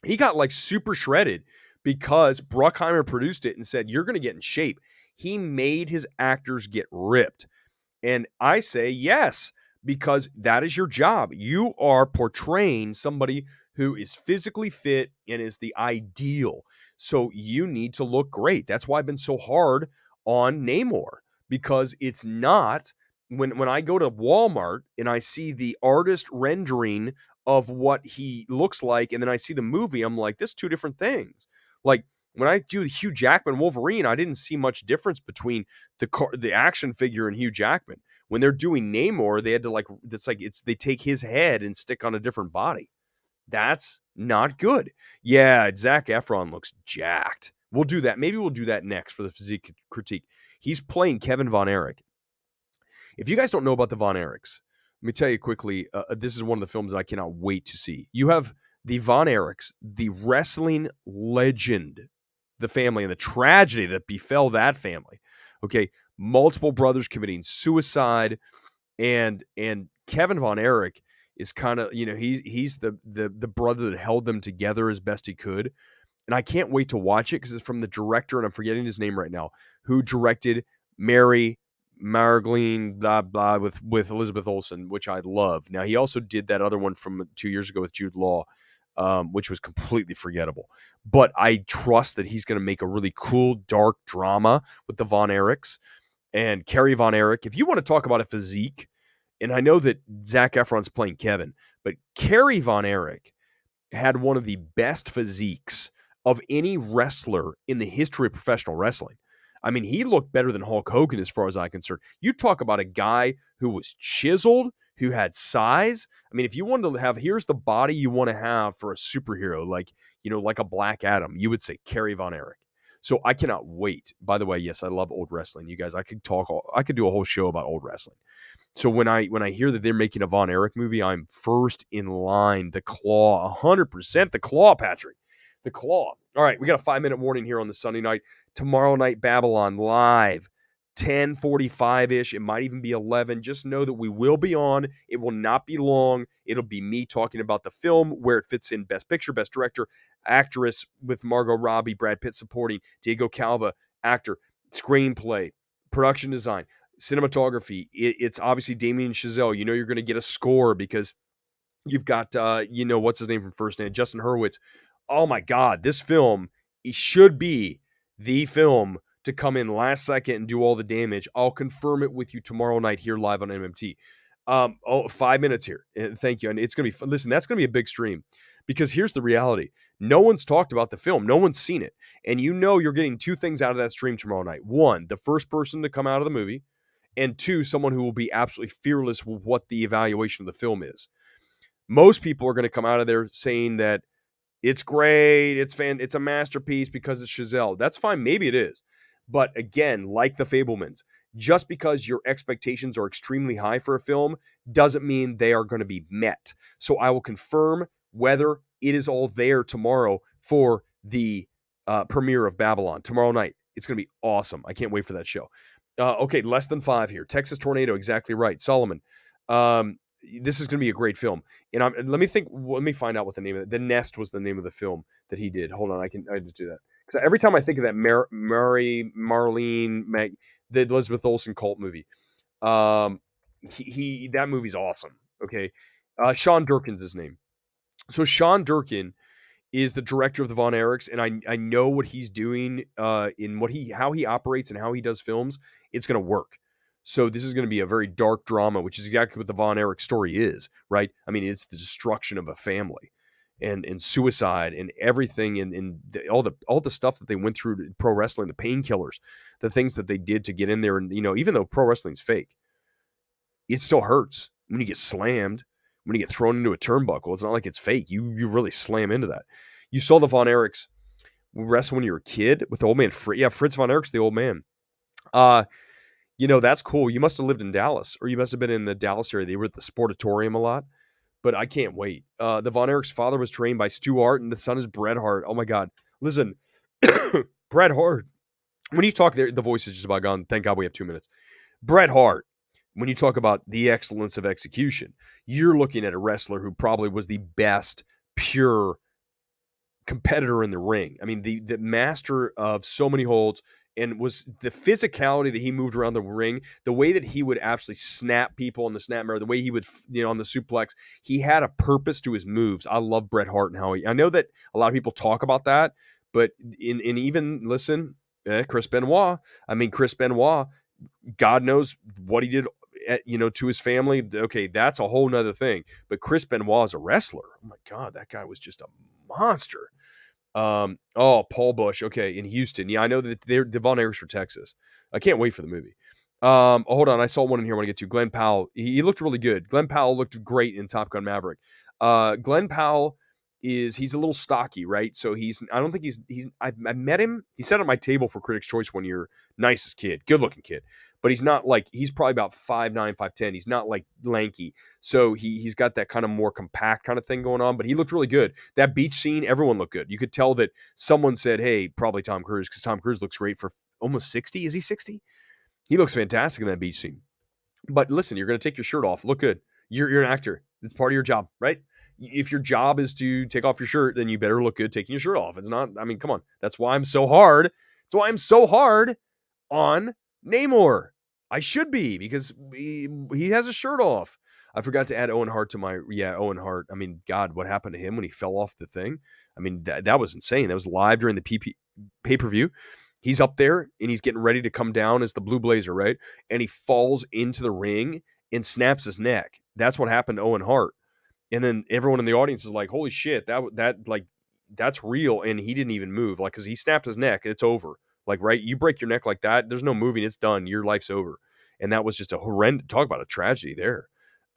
He got like super shredded because Bruckheimer produced it and said, you're going to get in shape. He made his actors get ripped. And I say yes, because that is your job. You are portraying somebody who is physically fit and is the ideal. So you need to look great. That's why I've been so hard on Namor, because it's not, when I go to Walmart and I see the artist rendering of what he looks like, and then I see the movie, I'm like, this is two different things. Like, when I do the Hugh Jackman Wolverine, I didn't see much difference between the action figure and Hugh Jackman. When they're doing Namor, they had to they take his head and stick on a different body. That's not good. Yeah, Zac Efron looks jacked. We'll do that. Maybe we'll do that next for the physique critique. He's playing Kevin Von Erich. If you guys don't know about the Von Erichs, let me tell you quickly. This is one of the films that I cannot wait to see. You have the Von Erichs, the wrestling legend, the family, and the tragedy that befell that family. Okay, multiple brothers committing suicide, and Kevin Von Erich is kind of, he's the brother that held them together as best he could. And I can't wait to watch it because it's from the director, and I'm forgetting his name right now, who directed Mary Margleen, blah blah, with Elizabeth Olsen, which I love. Now he also did that other one from 2 years ago with Jude Law, which was completely forgettable. But I trust that he's going to make a really cool dark drama with the Von Erichs and Carrie Von Erich. If you want to talk about a physique, and I know that Zac Efron's playing Kevin, but Carrie Von Erich had one of the best physiques of any wrestler in the history of professional wrestling. I mean, he looked better than Hulk Hogan as far as I'm concerned. You talk about a guy who was chiseled, who had size. I mean, if you wanted to have, here's the body you want to have for a superhero, like a Black Adam, you would say Carrie Von Erich. So I cannot wait. By the way, yes, I love old wrestling. You guys, I could do a whole show about old wrestling. So when I hear that they're making a Von Erich movie, I'm first in line. The Claw, 100%. The Claw, Patrick. The Claw. All right, we got a 5-minute warning here on the Sunday night. Tomorrow night, Babylon live, 10:45-ish. It might even be 11. Just know that we will be on. It will not be long. It'll be me talking about the film, where it fits in Best Picture, Best Director, Actress with Margot Robbie, Brad Pitt supporting, Diego Calva, actor, screenplay, production design, cinematography. It's obviously Damien Chazelle. You know you're going to get a score because you've got, what's his name from First Name? Justin Hurwitz. Oh my God, this film, it should be the film to come in last second and do all the damage. I'll confirm it with you tomorrow night here live on MMT. 5 minutes here. Thank you. And it's going to be fun. Listen, that's going to be a big stream because here's the reality. No one's talked about the film. No one's seen it. And you're getting two things out of that stream tomorrow night. One, the first person to come out of the movie. And two, someone who will be absolutely fearless with what the evaluation of the film is. Most people are going to come out of there saying that it's great, it's a masterpiece because it's Chazelle. That's fine, maybe it is. But again, like The Fabelmans, just because your expectations are extremely high for a film doesn't mean they are going to be met. So I will confirm whether it is all there tomorrow for the premiere of Babylon tomorrow night. It's going to be awesome. I can't wait for that show. Okay, less than 5 here. Texas Tornado, exactly right. Solomon. This is going to be a great film. And let me find out what the name of it. The Nest was the name of the film that he did. Hold on, I just do that. Because every time I think of that Marlene, the Elizabeth Olsen cult movie, that movie's awesome. Okay, Sean Durkin's his name. So Sean Durkin is the director of the Von Erichs, and I know what he's doing in how he operates and how he does films. It's going to work. So this is going to be a very dark drama, which is exactly what the Von Erich story is, right? I mean, it's the destruction of a family and suicide and everything and all the stuff that they went through to pro wrestling, the painkillers, the things that they did to get in there. And, even though pro wrestling's fake, it still hurts when you get slammed, when you get thrown into a turnbuckle. It's not like it's fake. You really slam into that. You saw the Von Erichs wrestle when you were a kid with the old man. Fritz Von Erich's the old man. That's cool. You must have lived in Dallas, or you must have been in the Dallas area. They were at the Sportatorium a lot, but I can't wait. The Von Erich's father was trained by Stu Hart, and the son is Bret Hart. Oh my God. Listen, Bret Hart, when you talk there, the voice is just about gone. Thank God we have 2 minutes. Bret Hart, when you talk about the excellence of execution, you're looking at a wrestler who probably was the best pure competitor in the ring. I mean, the master of so many holds, and was the physicality that he moved around the ring, the way that he would actually snap people on the snap mirror, the way he would, on the suplex, he had a purpose to his moves. I love Bret Hart and how I know that a lot of people talk about that, but in even listen, Chris Benoit. I mean, Chris Benoit, God knows what he did, to his family. Okay, that's a whole nother thing. But Chris Benoit is a wrestler. Oh my God, that guy was just a monster. Paul Bush. Okay, in Houston. Yeah, I know that they're the Von Erichs for Texas. I can't wait for the movie. Hold on, I saw one in here I want to get to. Glenn Powell. He looked really good. Glenn Powell looked great in Top Gun Maverick. Glenn Powell is he's a little stocky, right? So I don't think I met him. He sat at my table for Critics' Choice one year. Nicest kid, good looking kid, but he's not like, he's probably about 5'9", 5'10". He's not like lanky. So he's got that kind of more compact kind of thing going on, but he looked really good. That beach scene, everyone looked good. You could tell that someone said, hey, probably Tom Cruise, because Tom Cruise looks great for almost 60. Is he 60? He looks fantastic in that beach scene. But listen, you're going to take your shirt off. Look good. You're an actor. It's part of your job, right? If your job is to take off your shirt, then you better look good taking your shirt off. It's not, I mean, come on. That's why I'm so hard. That's why I'm so hard on Namor. I should be, because he has a shirt off. I forgot to add Owen Hart to my, Owen Hart. I mean, God, what happened to him when he fell off the thing? I mean, that was insane. That was live during the pay-per-view. He's up there and he's getting ready to come down as the Blue Blazer, right? And he falls into the ring and snaps his neck. That's what happened to Owen Hart. And then everyone in the audience is like, holy shit, that's real. And he didn't even move, like, because he snapped his neck and it's over. Like, right, you break your neck like that, there's no moving, it's done, your life's over. And that was just a horrendous, talk about a tragedy there.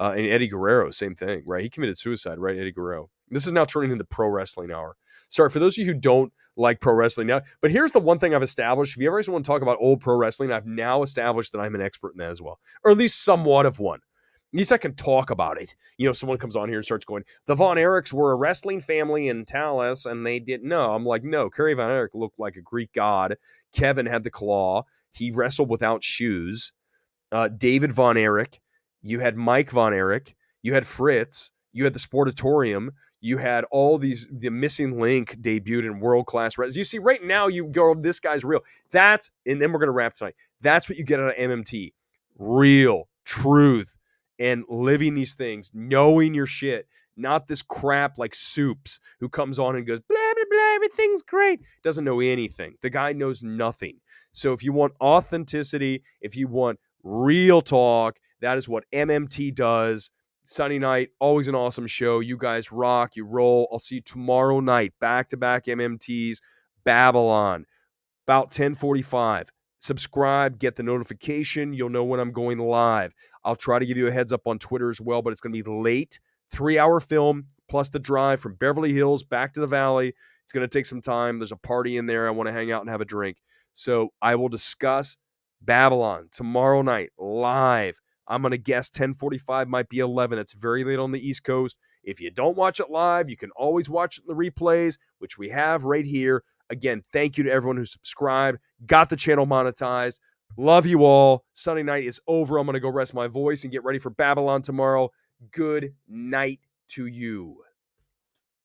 And Eddie Guerrero, same thing, right? He committed suicide, right, Eddie Guerrero. This is now turning into Pro Wrestling Hour. Sorry, for those of you who don't like pro wrestling now, but here's the one thing I've established. If you ever want to talk about old pro wrestling, I've now established that I'm an expert in that as well, or at least somewhat of one. At least I can talk about it. You know, if someone comes on here and starts going, the Von Erichs were a wrestling family in Tallis, and they didn't know. I'm like, no, Kerry Von Erich looked like a Greek god. Kevin had the claw. He wrestled without shoes. David Von Erich. You had Mike Von Erich. You had Fritz. You had the Sportatorium. You had all these, the Missing Link debuted in world-class wrestling. You see, right now, you go, this guy's real. That's, and then we're going to wrap tonight. That's what you get out of MMT. Real, truth, and living these things, knowing your shit, not this crap like Soups who comes on and goes, blah, blah, blah, everything's great. Doesn't know anything. The guy knows nothing. So if you want authenticity, if you want real talk, that is what MMT does. Sunday night, always an awesome show. You guys rock, you roll. I'll see you tomorrow night, back-to-back MMTs, Babylon, about 10:45. Subscribe, get the notification. You'll know when I'm going live. I'll try to give you a heads up on Twitter as well, but it's going to be late. 3-hour film, plus the drive from Beverly Hills back to the Valley. It's going to take some time. There's a party in there. I want to hang out and have a drink. So I will discuss Babylon tomorrow night, live. I'm going to guess 10:45 might be 11. It's very late on the East Coast. If you don't watch it live, you can always watch it in the replays, which we have right here. Again, thank you to everyone who subscribed, got the channel monetized. Love you all. Sunday night is over. I'm going to go rest my voice and get ready for Babylon tomorrow. Good night to you.